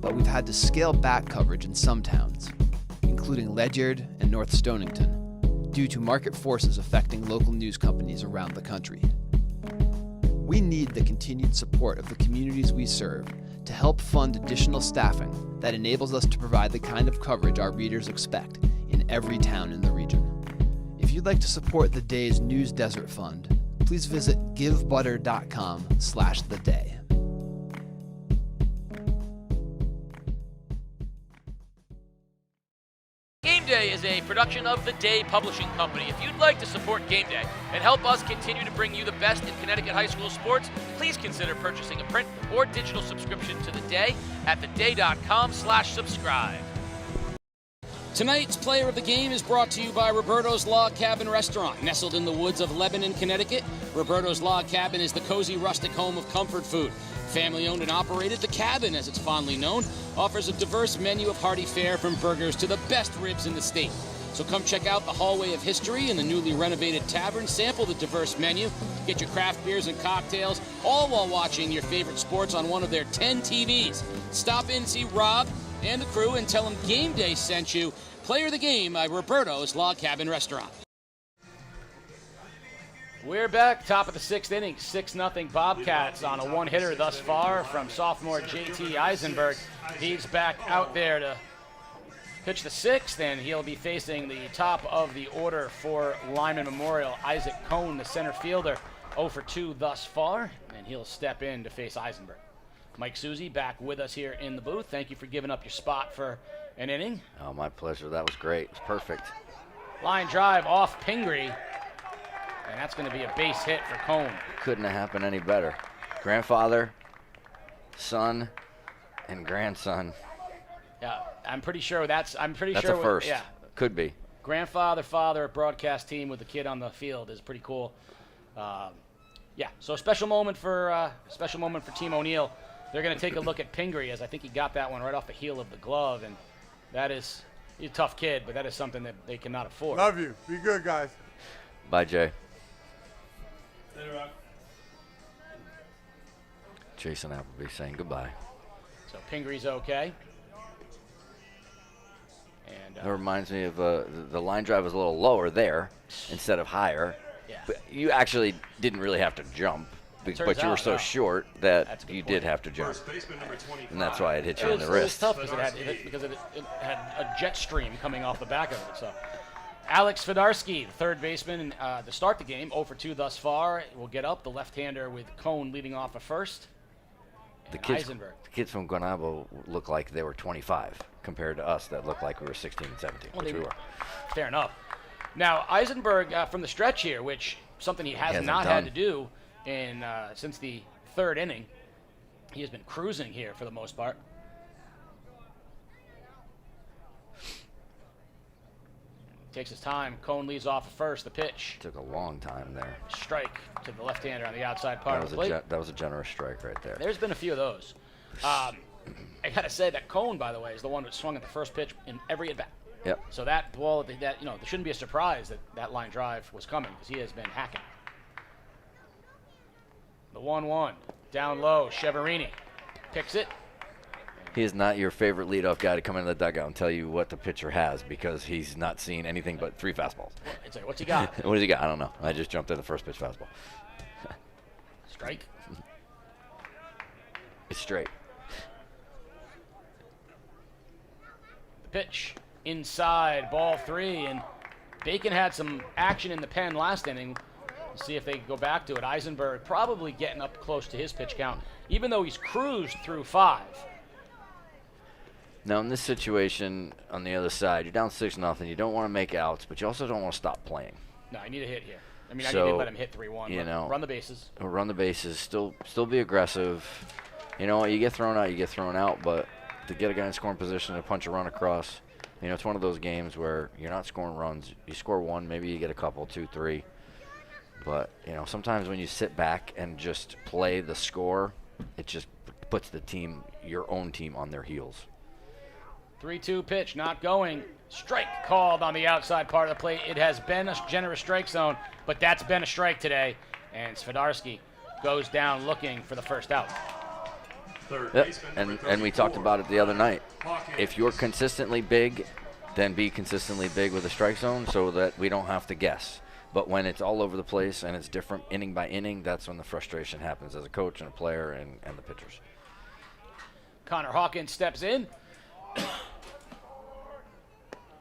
but we've had to scale back coverage in some towns, including Ledyard and North Stonington, due to market forces affecting local news companies around the country. We need the continued support of the communities we serve to help fund additional staffing that enables us to provide the kind of coverage our readers expect in every town in the region. If you'd like to support the Day's News Desert Fund, please visit givebutter.com/theday. Game Day is a production of The Day Publishing Company. If you'd like to support Game Day and help us continue to bring you the best in Connecticut high school sports, please consider purchasing a print or digital subscription to The Day at theday.com/subscribe. Tonight's player of the game is brought to you by Roberto's Log Cabin Restaurant. Nestled in the woods of Lebanon, Connecticut, Roberto's Log Cabin is the cozy rustic home of comfort food. Family owned and operated, The Cabin, as it's fondly known, offers a diverse menu of hearty fare from burgers to the best ribs in the state. So come check out the Hallway of History in the newly renovated tavern, sample the diverse menu, get your craft beers and cocktails, all while watching your favorite sports on one of their 10 TVs. Stop in, see Rob and the crew, and tell them Game Day sent you. Player of the game by Roberto's Log Cabin Restaurant. We're back, top of the 6th inning, 6-0 Bobcats on a one-hitter thus far from sophomore J.T. Eisenberg. He's back out there to pitch the 6th, and he'll be facing the top of the order for Lyman Memorial, Isaac Cohn, the center fielder, 0 for 2 thus far, and he'll step in to face Eisenberg. Mike Susie back with us here in the booth. Thank you for giving up your spot for an inning. Oh, my pleasure. That was great. It was perfect. Line drive off Pingree, and that's going to be a base hit for Cohn. Couldn't have happened any better. Grandfather, son, and grandson. Yeah, I'm pretty sure that's a sure first. Yeah. Could be. Grandfather, father, broadcast team with the kid on the field is pretty cool. Yeah, so a special moment for Team O'Neill. They're going to take a look at Pingree, as I think he got that one right off the heel of the glove, and that is, he's a tough kid, but that is something that they cannot afford. Love you. Be good, guys. Bye, Jay. Later, Rob. Jason Appleby saying goodbye. So Pingree's okay. And That reminds me of the line drive was a little lower there instead of higher. Yeah. But you actually didn't really have to jump, but you were so short that you did have to jump. And that's why it hit you in the wrist. It was tough because it had a jet stream coming off the back of it. So Alex Fedarski, the third baseman, to start the game, 0 for 2 thus far. Will get up, the left-hander with Cohn leading off at first. The kids from Guanabo look like they were 25 compared to us that looked like we were 16 and 17, which we were. Fair enough. Now, Eisenberg from the stretch here, which something he has not had to do in since the 3rd inning. He has been cruising here for the most part. Takes his time. Cohn leads off at first. The pitch. Took a long time there. Strike to the left-hander on the outside part of the plate. That was a generous strike right there. There's been a few of those. I got to say that Cohn, by the way, is the one that swung at the first pitch in every at-bat. Yep. So that ball, there shouldn't be a surprise that line drive was coming because he has been hacking. The 1-1, down low, Cheverini picks it. He is not your favorite leadoff guy to come into the dugout and tell you what the pitcher has because he's not seen anything but 3 fastballs. It's like, what's he got? What does he got? I don't know. I just jumped at the first pitch fastball. Strike. It's straight. The pitch inside, ball 3, and Bacon had some action in the pen last inning. We'll see if they can go back to it. Eisenberg probably getting up close to his pitch count, even though he's cruised through 5. Now, in this situation, on the other side, you're down 6-0. You don't want to make outs, but you also don't want to stop playing. No, I need a hit here. I mean, I need to let him hit 3-1. You know, run the bases. Run the bases. Still be aggressive. you know, you get thrown out, but to get a guy in scoring position to punch a run across, you know, it's one of those games where you're not scoring runs. You score one, maybe you get a couple, 2, 3. But, you know, sometimes when you sit back and just play the score, it just puts the team, your own team, on their heels. 3-2 pitch, not going. Strike called on the outside part of the plate. It has been a generous strike zone, but that's been a strike today. And Swiderski goes down looking for the first out. Yep. And we talked about it the other night. If you're consistently big, then be consistently big with the strike zone so that we don't have to guess. But when it's all over the place and it's different inning by inning, that's when the frustration happens as a coach and a player and the pitchers. Connor Hawkins steps in.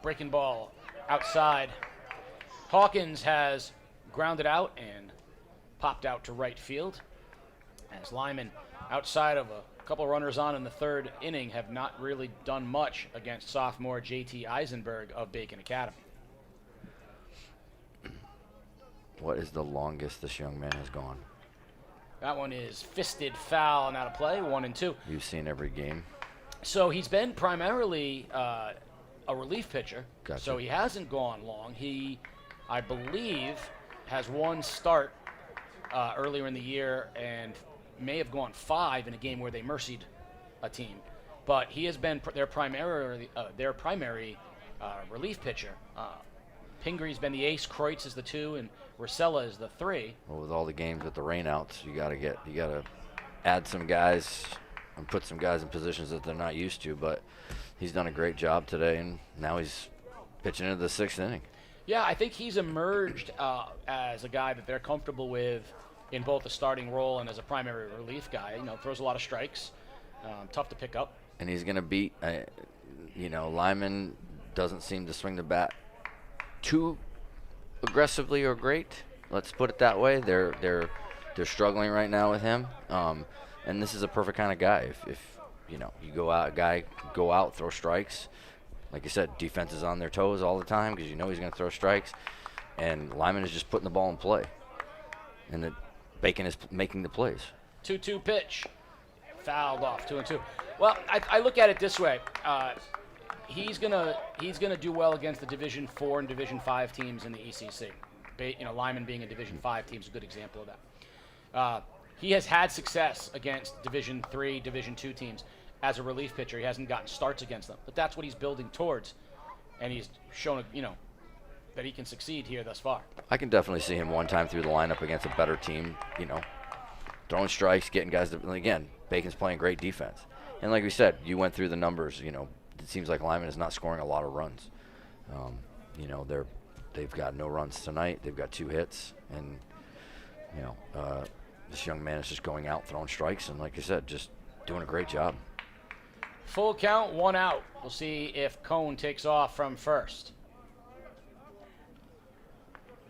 Breaking ball outside. Hawkins has grounded out and popped out to right field as Lyman, outside of a couple runners on in the third inning, have not really done much against sophomore J.T. Eisenberg of Bacon Academy. What is the longest this young man has gone? That one is fisted foul and out of play, 1-2. You've seen every game. So he's been primarily a relief pitcher. Gotcha. So he hasn't gone long. He, I believe, has one start earlier in the year and may have gone 5 in a game where they mercied a team. But he has been their primary relief pitcher. Pingree's been the ace, Kreutz is the 2, and Rosella is the 3. Well, with all the games with the rainouts, you gotta add some guys and put some guys in positions that they're not used to. But he's done a great job today, and now he's pitching into the 6th inning. Yeah, I think he's emerged as a guy that they're comfortable with in both the starting role and as a primary relief guy. You know, throws a lot of strikes, tough to pick up. And he's gonna beat. You know, Lyman doesn't seem to swing the bat too aggressively or great. Let's put it that way. They're struggling right now with him. And this is a perfect kind of guy. If you know, you go out, throw strikes. Like you said, defense is on their toes all the time because you know he's going to throw strikes. And Lyman is just putting the ball in play. And Bacon is making the plays. 2-2 pitch. Fouled off, 2-2. Well, I look at it this way. He's gonna do well against the Division 4 and Division 5 teams in the ECC. You know, Lyman being a Division 5 team is a good example of that. He has had success against Division 3, Division 2 teams as a relief pitcher. He hasn't gotten starts against them, but that's what he's building towards, and he's shown, you know, that he can succeed here thus far. I can definitely see him one time through the lineup against a better team, you know, throwing strikes, getting guys to, again, Bacon's playing great defense. And like we said, you went through the numbers, you know, it seems like Lyman is not scoring a lot of runs. You know, they've got no runs tonight. They've got 2 hits, and you know, this young man is just going out throwing strikes, and like I said, just doing a great job. Full count, 1 out. We'll see if Cone takes off from first.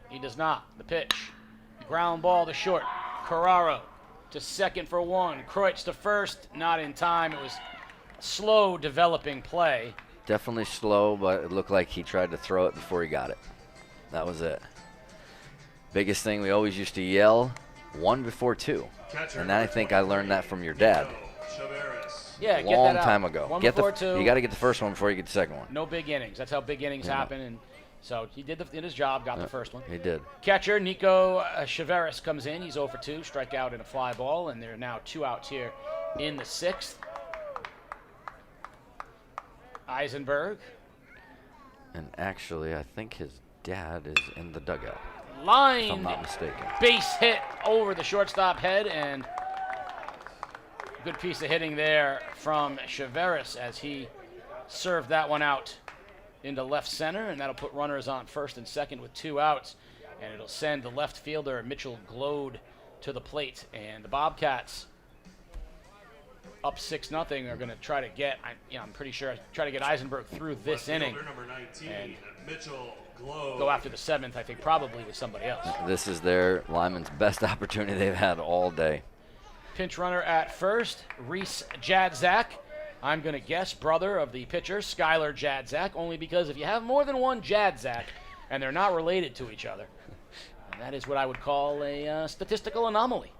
He does not. The pitch, ground ball to short. Carraro to second for 1. Kreutz to first, not in time. It was slow developing play. Definitely slow, but it looked like he tried to throw it before he got it. That was it. Biggest thing, we always used to yell, 1 before 2. And I think I learned that from your dad. Yeah, get long that out. time ago. 1 before 2. You got to get the first one before you get the second one. No big innings. That's how big innings happen. And so he did his job, got the first one. He did. Catcher Nico Chaveris comes in. He's 0 for 2, strikeout and a fly ball, and there are now 2 outs here in the 6th. Eisenberg. And actually, I think his dad is in the dugout. Line. If I'm not mistaken. Base hit over the shortstop head, and good piece of hitting there from Chaveris as he served that one out into left center, and that'll put runners on first and second with 2 outs, and it'll send the left fielder Mitchell Glode to the plate, and the Bobcats up 6-0 are going to try to get, I'm pretty sure, try to get Eisenberg through this inning and go after the 7th, I think, probably with somebody else. This is their Lyman's best opportunity they've had all day. Pinch runner at first, Reese Jadzak. I'm going to guess brother of the pitcher, Skylar Jadzak, only because if you have more than one Jadzak and they're not related to each other, that is what I would call a statistical anomaly.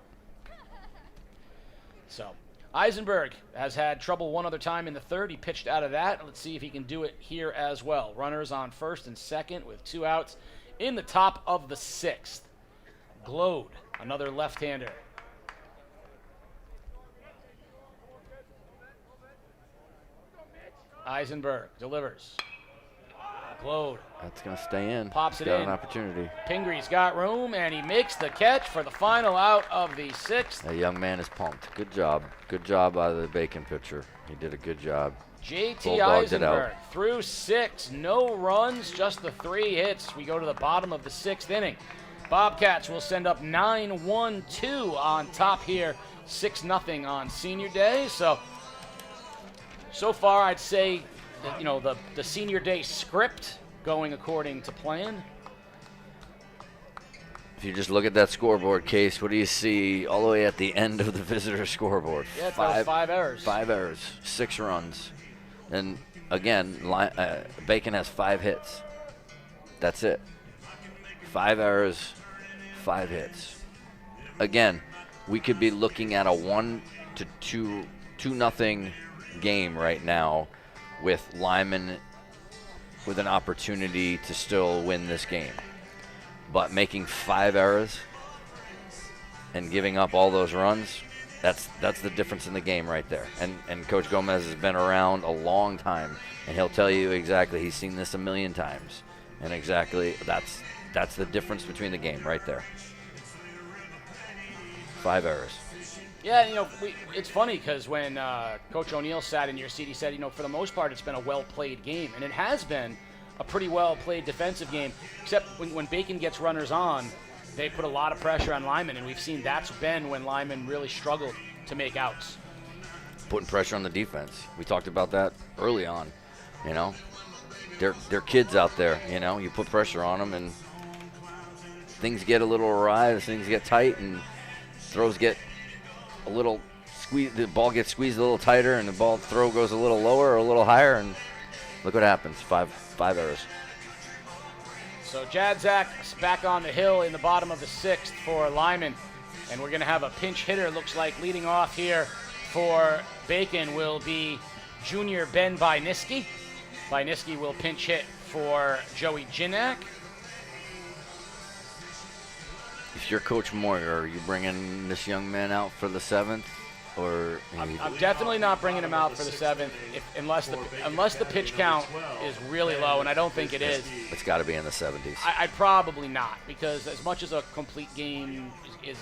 So Eisenberg has had trouble one other time in the third. He pitched out of that. Let's see if he can do it here as well. Runners on first and second with 2 outs in the top of the 6th. Glode, another left-hander. Eisenberg delivers. Glode. That's going to stay in. Pops He's it got in. an opportunity. Pingree's got room, and he makes the catch for the final out of the 6th. That young man is pumped. Good job. Good job by the Bacon pitcher. He did a good job. JT Bulldogged it out. Eisenberg through 6, no runs, just the 3 hits. We go to the bottom of the 6th inning. Bobcats will send up 9-1-2 on top here, 6-0 on Senior Day. So far, I'd say that, the Senior Day script going according to plan. If you just look at that scoreboard, Case, what do you see all the way at the end of the visitor scoreboard? Yeah, it's those 5 errors. 5 errors, 6 runs. And again, Bacon has 5 hits. That's it. 5 errors, 5 hits. Again, we could be looking at a 2-0 game right now with Lyman with an opportunity to still win this game. But making 5 errors and giving up all those runs, that's the difference in the game right there. And Coach Gomez has been around a long time, and he'll tell you exactly, he's seen this a million times. And exactly, that's the difference between the game right there. 5 errors. Yeah, it's funny because when Coach O'Neill sat in your seat, he said, for the most part, it's been a well-played game. And it has been a pretty well-played defensive game, except when Bacon gets runners on, they put a lot of pressure on Lyman, and we've seen that's been when Lyman really struggled to make outs. Putting pressure on the defense. We talked about that early on, They're kids out there, You put pressure on them, and things get a little awry, things get tight, and throws get a little squeezed. The ball gets squeezed a little tighter, and the ball throw goes a little lower or a little higher, and look what happens. 5 errors. So Jadzak's back on the hill in the bottom of the 6th for Lyman, and we're going to have a pinch hitter. Looks like leading off here for Bacon will be junior Ben Byniski. Byniski will pinch hit for Joey Jinak. If you're Coach Moyer, are you bringing this young man out for the 7th? Or I'm definitely not bringing him out for the 7th unless the pitch count is really low, and I don't think it is. It's got to be in the 70s. I'd probably not, because as much as a complete game is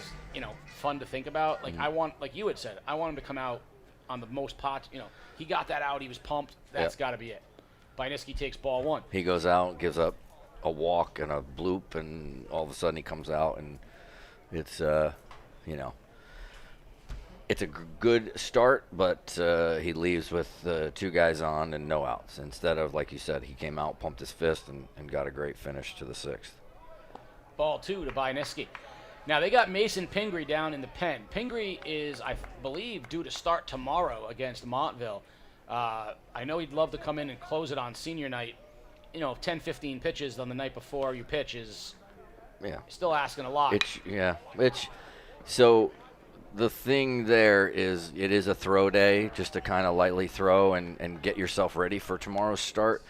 fun to think about, I want, like you had said, I want him to come out on the most pot. He got that out. He was pumped. That's got to be it. Byniski takes ball 1. He goes out, gives up a walk and a bloop, and all of a sudden he comes out, and it's it's a good start, but he leaves with 2 guys on and no outs. Instead of, like you said, he came out, pumped his fist, and got a great finish to the 6th. Ball 2 to Byniski. Now, they got Mason Pingree down in the pen. Pingree is, I believe, due to start tomorrow against Montville. I know he'd love to come in and close it on senior night. 10, 15 pitches on the night before you pitch is still asking a lot. So the thing there is, it is a throw day, just to kind of lightly throw and get yourself ready for tomorrow's start.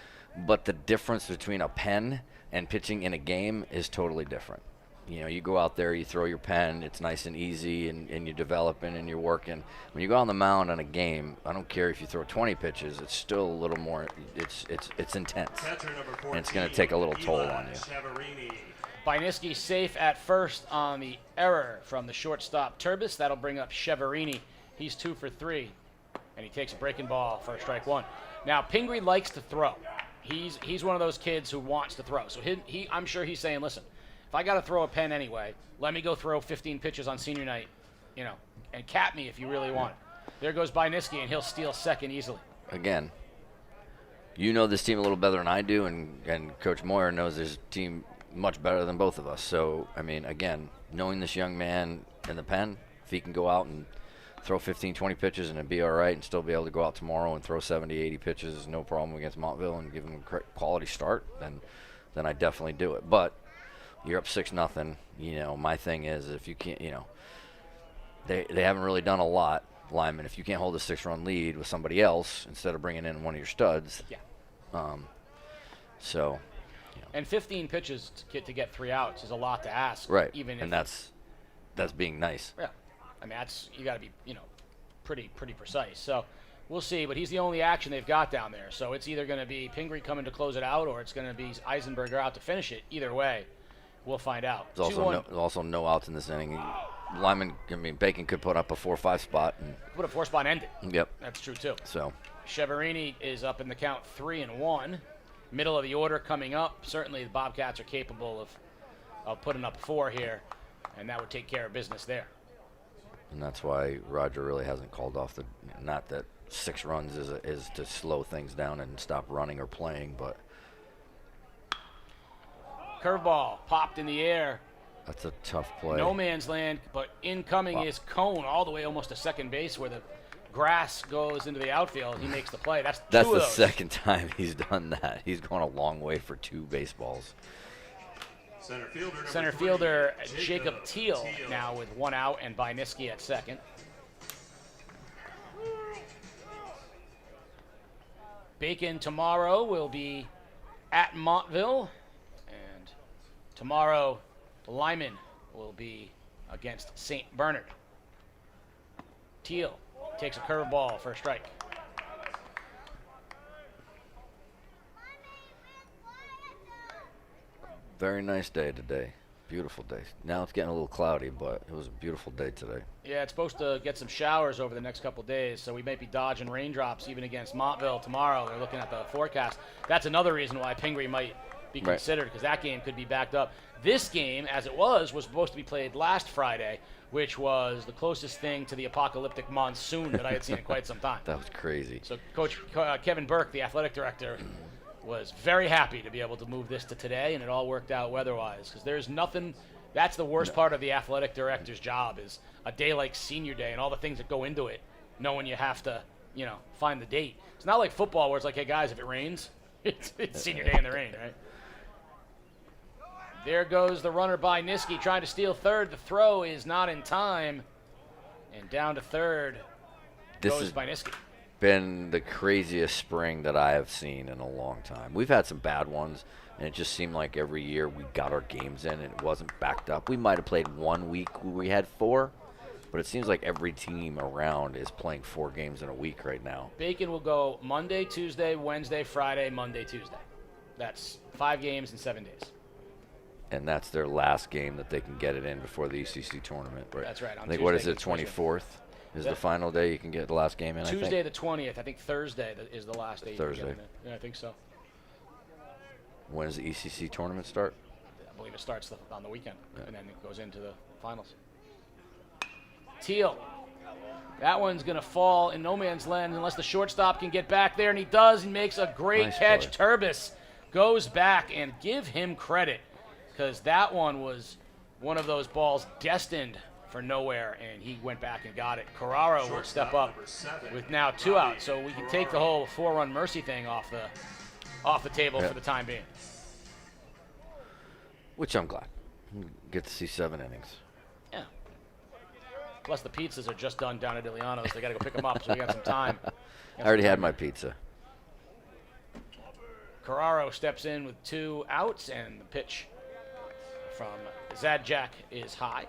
But the difference between a pen and pitching in a game is totally different. You go out there, you throw your pen, it's nice and easy, and you're developing and you're working. When you go on the mound on a game, I don't care if you throw 20 pitches, it's still a little more, it's intense. And it's going to take a little toll on you. Byniski safe at first on the error from the shortstop Turbis. That'll bring up Cheverini. He's 2 for 3, and he takes a breaking ball for strike 1. Now, Pingree likes to throw. He's one of those kids who wants to throw. So I'm sure he's saying, listen, if I got to throw a pen anyway, let me go throw 15 pitches on senior night, and cap me if you really want it. There goes Byniski, and he'll steal second easily. Again, this team a little better than I do, and Coach Moyer knows this team much better than both of us. So, again, knowing this young man in the pen, if he can go out and throw 15, 20 pitches and it'd be all right and still be able to go out tomorrow and throw 70, 80 pitches, no problem against Montville, and give him a quality start, then I definitely do it. But you're up 6-0. My thing is, if you can't, they haven't really done a lot Lyman, if you can't hold a 6-run lead with somebody else instead of bringing in one of your studs. Yeah. So. And 15 pitches to get 3 outs is a lot to ask. Right. Even and that's being nice. Yeah. I mean, you got to be, pretty precise. So we'll see. But he's the only action they've got down there. So it's either going to be Pingree coming to close it out, or it's going to be Eisenberger out to finish it. Either way, we'll find out. There's also no outs in this inning. Lyman, Bacon could put up a 4-5 spot. And put a 4-spot and end it. Yep. That's true, too. So Cheverini is up in the count 3-1. Middle of the order coming up. Certainly the Bobcats are capable of putting up 4 here, and that would take care of business there. And that's why Roger really hasn't called off the. Not that 6 runs is to slow things down and stop running or playing, but. Curveball popped in the air. That's a tough play. No man's land, but incoming is Cone all the way almost to second base where the grass goes into the outfield. He makes the play. That's the second time he's done that. He's gone a long way for 2 baseballs. Center fielder Jacob Teal now with 1 out and Byniski at second. Bacon tomorrow will be at Montville, and tomorrow Lyman will be against St. Bernard. Teal takes a curveball for a strike. Very nice day today. Beautiful day. Now it's getting a little cloudy, but it was a beautiful day today. Yeah, it's supposed to get some showers over the next couple days, so we might be dodging raindrops even against Montville tomorrow. They're looking at the forecast. That's another reason why Pingree might be considered, because that game could be backed up. This game, as it was supposed to be played last Friday, which was the closest thing to the apocalyptic monsoon that I had seen in quite some time. That was crazy. So Coach Kevin Burke, the athletic director, was very happy to be able to move this to today, and it all worked out weather-wise, because there's nothing. That's the worst part of the athletic director's job, is a day like senior day and all the things that go into it, knowing you have to, find the date. It's not like football where it's like, hey guys, if it rains, it's senior day in the rain, right? There goes the runner by Niski trying to steal third. The throw is not in time, and down to third goes by Niski. Been the craziest spring that I have seen in a long time. We've had some bad ones, and it just seemed like every year we got our games in and it wasn't backed up. We might have played 1 week where we had 4, but it seems like every team around is playing 4 games in a week right now. Bacon will go Monday, Tuesday, Wednesday, Friday, Monday, Tuesday. That's 5 games in 7 days. And that's their last game that they can get it in before the ECC tournament. Right? That's right. I think, what is it, 24th? Is the final day you can get the last game in, Tuesday the 20th. I think Thursday is the last day. Thursday. You can get it in. Yeah, I think so. When does the ECC tournament start? I believe it starts on the weekend, and then it goes into the finals. Teal. That one's going to fall in no man's land unless the shortstop can get back there, and he does. He makes a great catch. Turbis goes back, and give him credit, because that one was one of those balls destined for nowhere, and he went back and got it. Carraro will step up with now 2 outs, so we can take the whole 4-run mercy thing off the table for the time being. Which I'm glad. Get to see 7 innings. Yeah. Plus the pizzas are just done down at Iliano's. They got to go pick them up, so we got some time. I already had my pizza. Carraro steps in with 2 outs, and the pitch from Zadjak is high.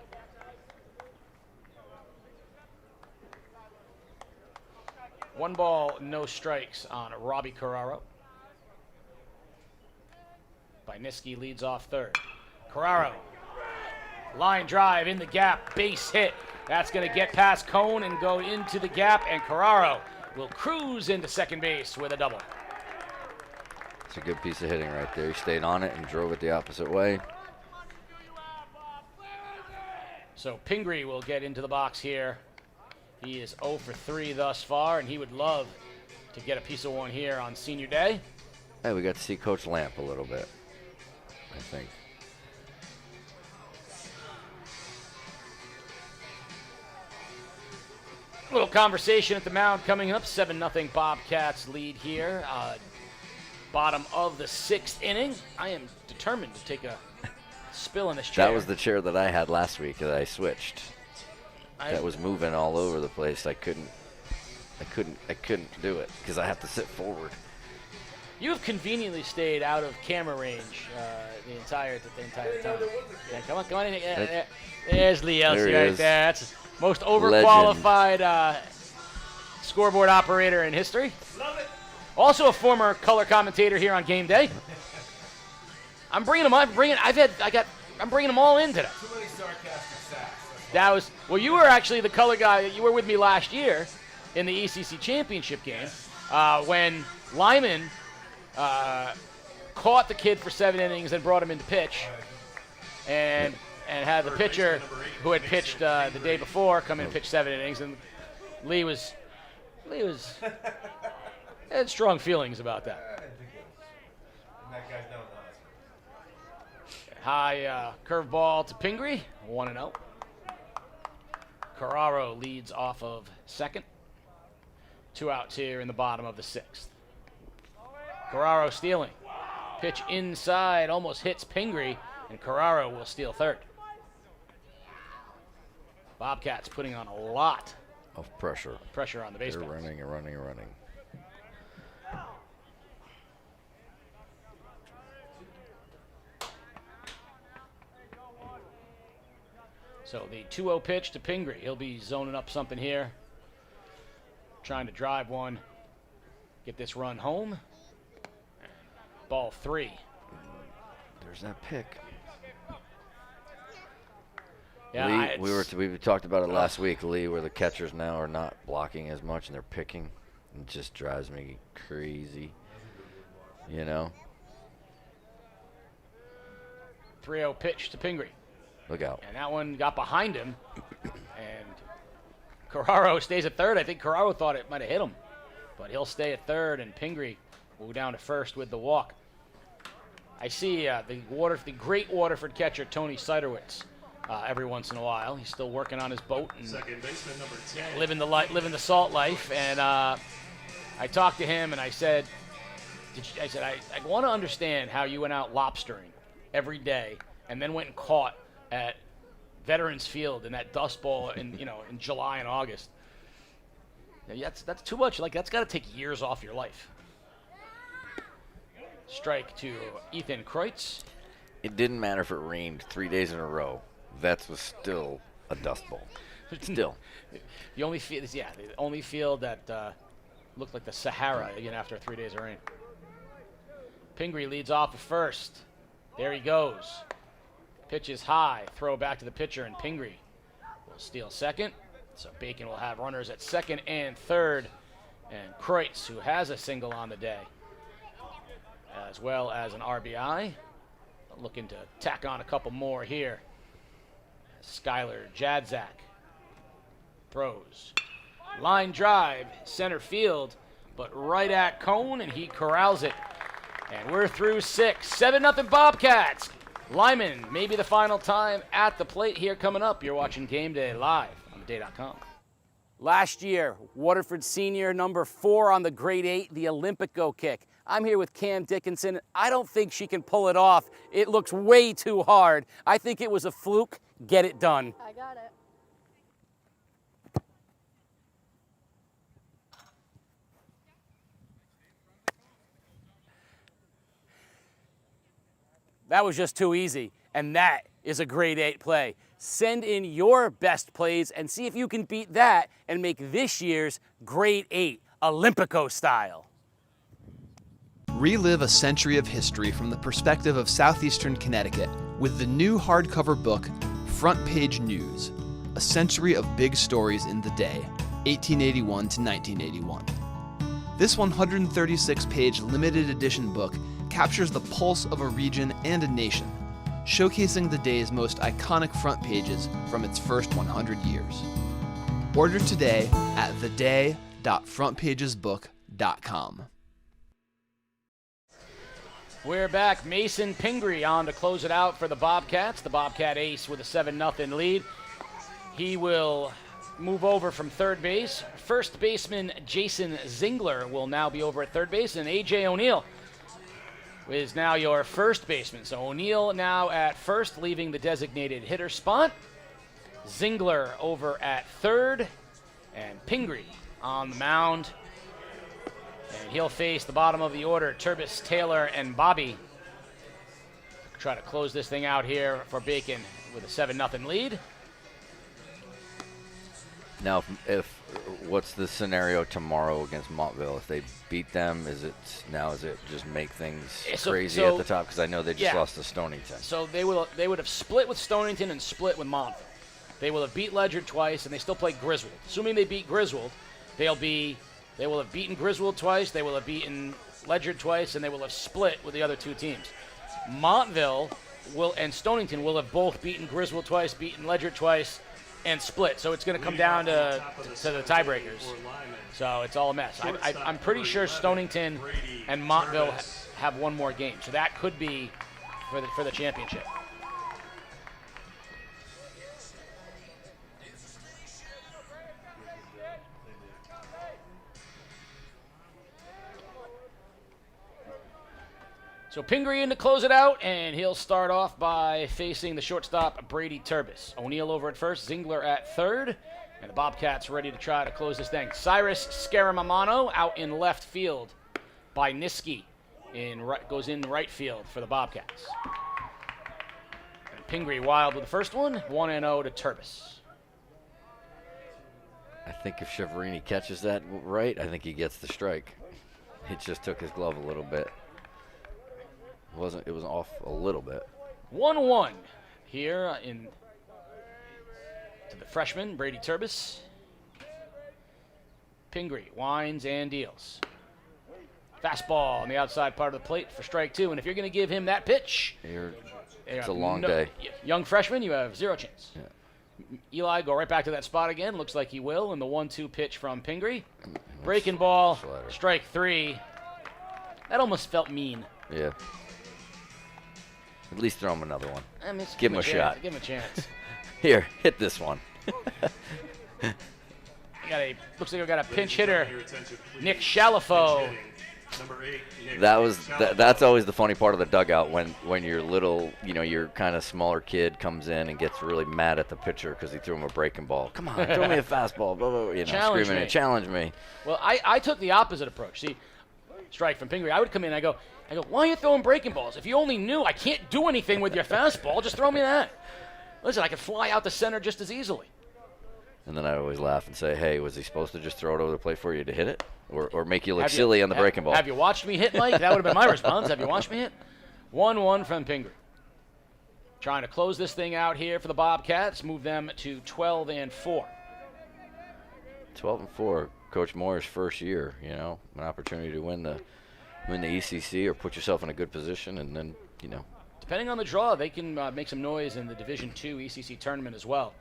One ball, no strikes on Robbie Carraro. Byniski leads off third. Carraro, line drive in the gap, base hit. That's going to get past Cone and go into the gap, and Carraro will cruise into second base with a double. It's a good piece of hitting right there. He stayed on it and drove it the opposite way. So Pingree will get into the box here. He is 0 for 3 thus far, and he would love to get a piece of one here on senior day. Hey, we got to see Coach Lamp a little bit, I think. A little conversation at the mound coming up. 7-0 Bobcats lead here. Bottom of the 6th inning. I am determined to take a spill in this chair. That was the chair that I had last week that I switched. that was moving all over the place. I couldn't do it because I have to sit forward. You have conveniently stayed out of camera range the entire time. Yeah, come on in. There's Lee Elsie right there. That's most overqualified scoreboard operator in history. Love it. Also a former color commentator here on game day. I'm bringing them all in today. Too many sarcastic sacks. That was you were actually the color guy. You were with me last year in the ECC championship game when Lyman caught the kid for 7 innings and brought him into pitch, and had the pitcher who had pitched the day before come in and pitch 7 innings, and Lee had strong feelings about that. High curveball to Pingree, 1-0. Carraro leads off of second. 2 outs here in the bottom of the 6th. Carraro stealing. Pitch inside, almost hits Pingree, and Carraro will steal third. Bobcats putting on a lot of pressure. Pressure on the base paths. They're running and running and running. So the 2-0 pitch to Pingree. He'll be zoning up something here. Trying to drive one. Get this run home. Ball 3. There's that pick. Yeah, Lee, we talked about it last week, Lee, where the catchers now are not blocking as much and they're picking. It just drives me crazy. You know? 3-0 pitch to Pingree. Look out. And that one got behind him. And Carraro stays at third. I think Carraro thought it might have hit him. But he'll stay at third, and Pingree will go down to first with the walk. I see the great Waterford catcher, Tony Siderwitz, every once in a while. He's still working on his boat and second baseman number 10. living the salt life. And I talked to him, and I said, I want to understand how you went out lobstering every day and then went and caught at Veterans Field in that dust bowl in July and August. Yeah, that's too much. Like, that's got to take years off your life. Strike to Ethan Kreutz. It didn't matter if it rained 3 days in a row. That was still a dust bowl. Still. The only field that looked like the Sahara after 3 days of rain. Pingree leads off at first. There he goes. Pitch is high. Throw back to the pitcher, and Pingree will steal second. So Bacon will have runners at second and third. And Kreutz, who has a single on the day, as well as an RBI. Looking to tack on a couple more here. Skylar Jadzak throws. Line drive, center field, but right at Cone, and he corrals it. And we're through 6. 7-0 Bobcats. Lyman, maybe the final time at the plate here coming up. You're watching Game Day live on theday.com. Last year, Waterford senior number 4 on the grade 8, the Olympico kick. I'm here with Cam Dickinson. I don't think she can pull it off. It looks way too hard. I think it was a fluke. Get it done. I got it. That was just too easy, and that is a grade 8 play. Send in your best plays and see if you can beat that and make this year's grade 8 Olympico style. Relive a century of history from the perspective of southeastern Connecticut with the new hardcover book, Front Page News, A Century of Big Stories in the Day, 1881 to 1981. This 136-page limited edition book captures the pulse of a region and a nation, showcasing the day's most iconic front pages from its first 100 years. Order today at theday.frontpagesbook.com. We're back. Mason Pingree on to close it out for the Bobcats. The Bobcat ace with a 7-0 lead. He will move over from third base. First baseman Jason Zingler will now be over at third base, and A.J. O'Neill is now your first baseman. So O'Neill now at first, leaving the designated hitter spot. Zingler over at third, and Pingree on the mound. And he'll face the bottom of the order, Turbis, Taylor, and Bobby. Try to close this thing out here for Bacon with a 7-0 lead. Now, if what's the scenario tomorrow against Montville? If they beat them, is it just make things crazy at the top? Because I know they just lost to Stonington. So they would have split with Stonington and split with Montville. They will have beat Ledyard twice, and they still play Griswold. Assuming they beat Griswold, they will have beaten Griswold twice, they will have beaten Ledyard twice, and they will have split with the other two teams. Montville and Stonington will have both beaten Griswold twice, beaten Ledyard twice, and split. So it's going to come down to the tiebreakers. So it's all a mess. I'm pretty sure Stonington and Montville have one more game. So that could be for the championship. So Pingree in to close it out, and he'll start off by facing the shortstop, Brady Turbis. O'Neill over at first, Zingler at third, and the Bobcats ready to try to close this thing. Cyrus Scaramamano out in left field by Niski. Goes in right field for the Bobcats. And Pingree wild with the first one, 1-0 to Turbis. I think if Chiaverini catches that right, I think he gets the strike. He just took his glove a little bit. It was off a little bit. 1-1 here to the freshman, Brady Turbis. Pingree winds and deals. Fastball on the outside part of the plate for strike two. And if you're going to give him that pitch, it's a long day. Young freshman, you have zero chance. Yeah. Eli go right back to that spot again. Looks like he will. And the 1-2 pitch from Pingree. Breaking ball, strike three. That almost felt mean. Yeah. At least throw him another one. Give him a shot. Give him a chance. Here, hit this one. Looks like we got a pinch hitter, Nick Shalafo. That's always the funny part of the dugout when your little, your kind of smaller kid comes in and gets really mad at the pitcher because he threw him a breaking ball. Come on, throw me a fastball. Blah, blah, blah, challenge me. Well, I took the opposite approach. See, strike from Pingree. I would come in and I go, why are you throwing breaking balls? If you only knew I can't do anything with your fastball, just throw me that. Listen, I could fly out the center just as easily. And then I always laugh and say, hey, was he supposed to just throw it over the plate for you to hit it? Or make you look silly on the breaking ball? Have you watched me hit, Mike? That would have been my response. Have you watched me hit? 1-1 from Pingree. Trying to close this thing out here for the Bobcats, move them to 12-4. 12-4, Coach Moyer's first year, an opportunity to win the ECC or put yourself in a good position, and then, Depending on the draw, they can make some noise in the Division II ECC tournament as well.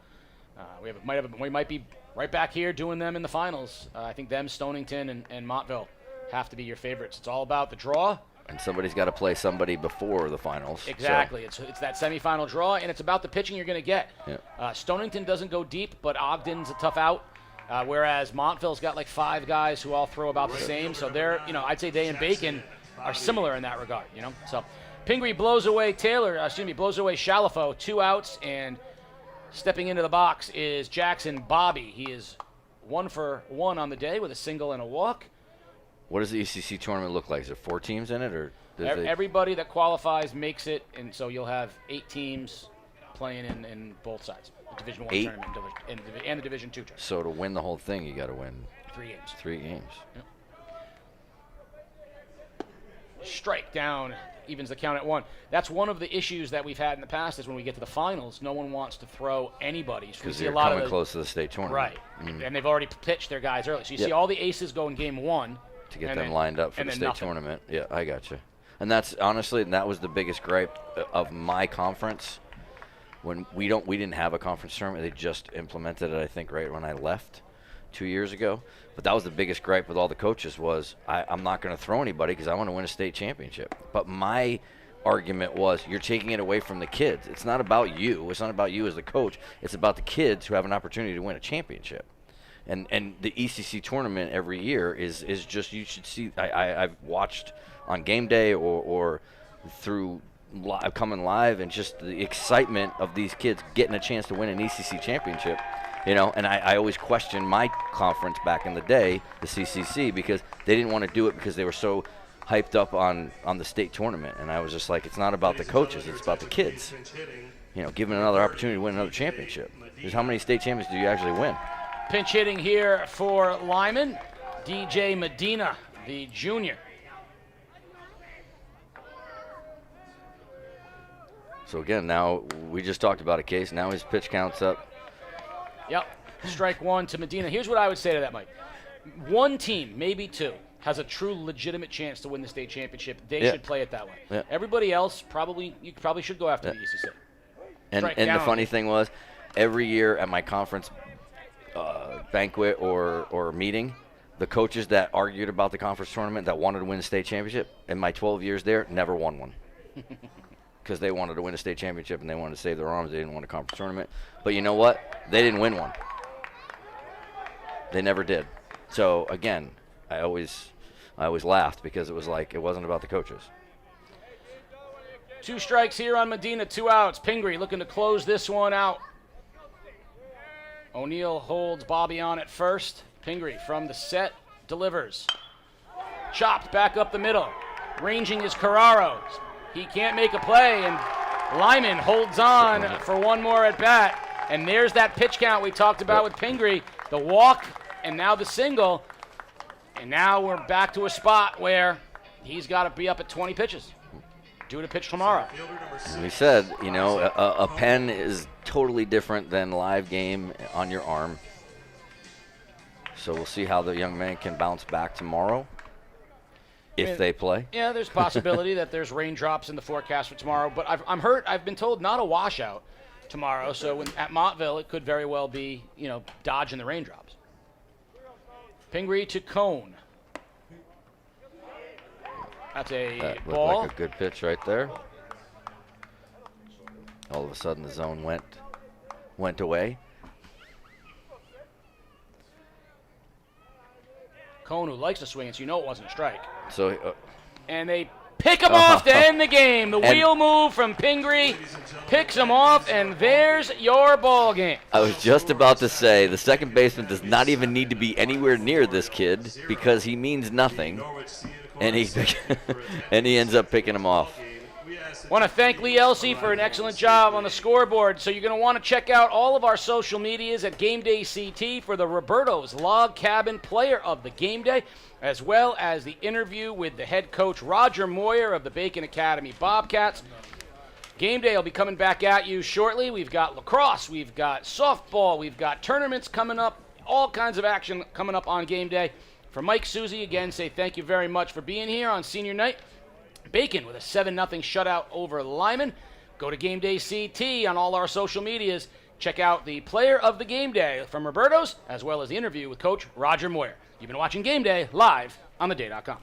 We might be right back here doing them in the finals. I think them, Stonington, and Montville have to be your favorites. It's all about the draw. And somebody's got to play somebody before the finals. Exactly. So. It's that semifinal draw, and it's about the pitching you're going to get. Yeah. Stonington doesn't go deep, but Ogden's a tough out. Whereas Montville's got like 5 guys who all throw about the same. So they're, I'd say they and Bacon are similar in that regard, So Pingree blows away Shalafo, 2 outs, and stepping into the box is Jackson Bobby. He is 1 for 1 on the day with a single and a walk. What does the ECC tournament look like? Is there 4 teams in it, or everybody that qualifies makes it, and so you'll have 8 teams playing in both sides. The Division I tournament and the Division II tournament. So to win the whole thing, you got to win 3 games. 3 games. Yep. Strike down evens the count at 1. That's one of the issues that we've had in the past is when we get to the finals, no one wants to throw anybody. Because they're coming close to the state tournament. Right. And they've already pitched their guys early. So you see all the aces go in game 1. To get them lined up for the state tournament. Yeah, I got you. And that's honestly, that was the biggest gripe of my conference. When we didn't have a conference tournament, they just implemented it, I think, right when I left 2 years ago. But that was the biggest gripe with all the coaches was I'm not going to throw anybody because I want to win a state championship. But my argument was you're taking it away from the kids. It's not about you. It's not about you as the coach. It's about the kids who have an opportunity to win a championship. And the ECC tournament every year is just, you should see, I've watched on game day or through coming live, and just the excitement of these kids getting a chance to win an ECC championship. You know, and I always questioned my conference back in the day, the CCC, because they didn't want to do it because they were so hyped up on the state tournament. And I was just like, it's not about the coaches, it's about the kids. You know, give them another opportunity to win another championship. Because how many state championships do you actually win? Pinch hitting here for Lyman, DJ Medina, the junior. So again, now we just talked about a case. Now his pitch count's up. Yep, strike one to Medina. Here's what I would say to that, Mike. One team, maybe two, has a true legitimate chance to win the state championship. They should play it that way. Yeah. Everybody else, you probably should go after the ECC. And the funny thing was, every year at my conference banquet or meeting, the coaches that argued about the conference tournament that wanted to win the state championship, in my 12 years there, never won one. Because they wanted to win a state championship and they wanted to save their arms. They didn't want a conference tournament. But you know what? They didn't win one. They never did. So again, I always laughed because it was like it wasn't about the coaches. 2 strikes here on Medina, 2 outs. Pingree looking to close this one out. O'Neill holds Bobby on at first. Pingree from the set delivers. Chopped back up the middle. Ranging is Carraro. He can't make a play, and Lyman holds on for one more at bat. And there's that pitch count we talked about with Pingree. The walk, and now the single. And now we're back to a spot where he's got to be up at 20 pitches. Due to pitch tomorrow. We said, you know, a pen is totally different than live game on your arm. So we'll see how the young man can bounce back tomorrow. If they play. Yeah, there's possibility that there's raindrops in the forecast for tomorrow, but I've been told not a washout tomorrow, so at Montville it could very well be, you know, dodging the raindrops. Pingree to Cone. That's a ball. Looked like a good pitch right there. All of a sudden the zone went away. Cone, who likes to swing it, so you know it wasn't a strike. So, and they pick him off to end the game. The wheel move from Pingree picks him off, and there's your ball game. I was just about to say the second baseman does not even need to be anywhere near this kid because he means nothing, and he ends up picking him off. Want to thank Lee Elsey for an excellent job on the scoreboard. So you're going to want to check out all of our social medias at Game Day CT for the Roberto's Log Cabin Player of the Game Day, as well as the interview with the head coach Roger Moyer of the Bacon Academy Bobcats. Game Day will be coming back at you shortly. We've got lacrosse, we've got softball, we've got tournaments coming up, all kinds of action coming up on Game Day. For Mike Susie, again, say thank you very much for being here on senior night. Bacon with a 7-0 shutout over Lyman. Go to Game Day CT on all our social medias. Check out the player of the game day from Roberto's, as well as the interview with Coach Roger Moyer. You've been watching Game Day live on theday.com.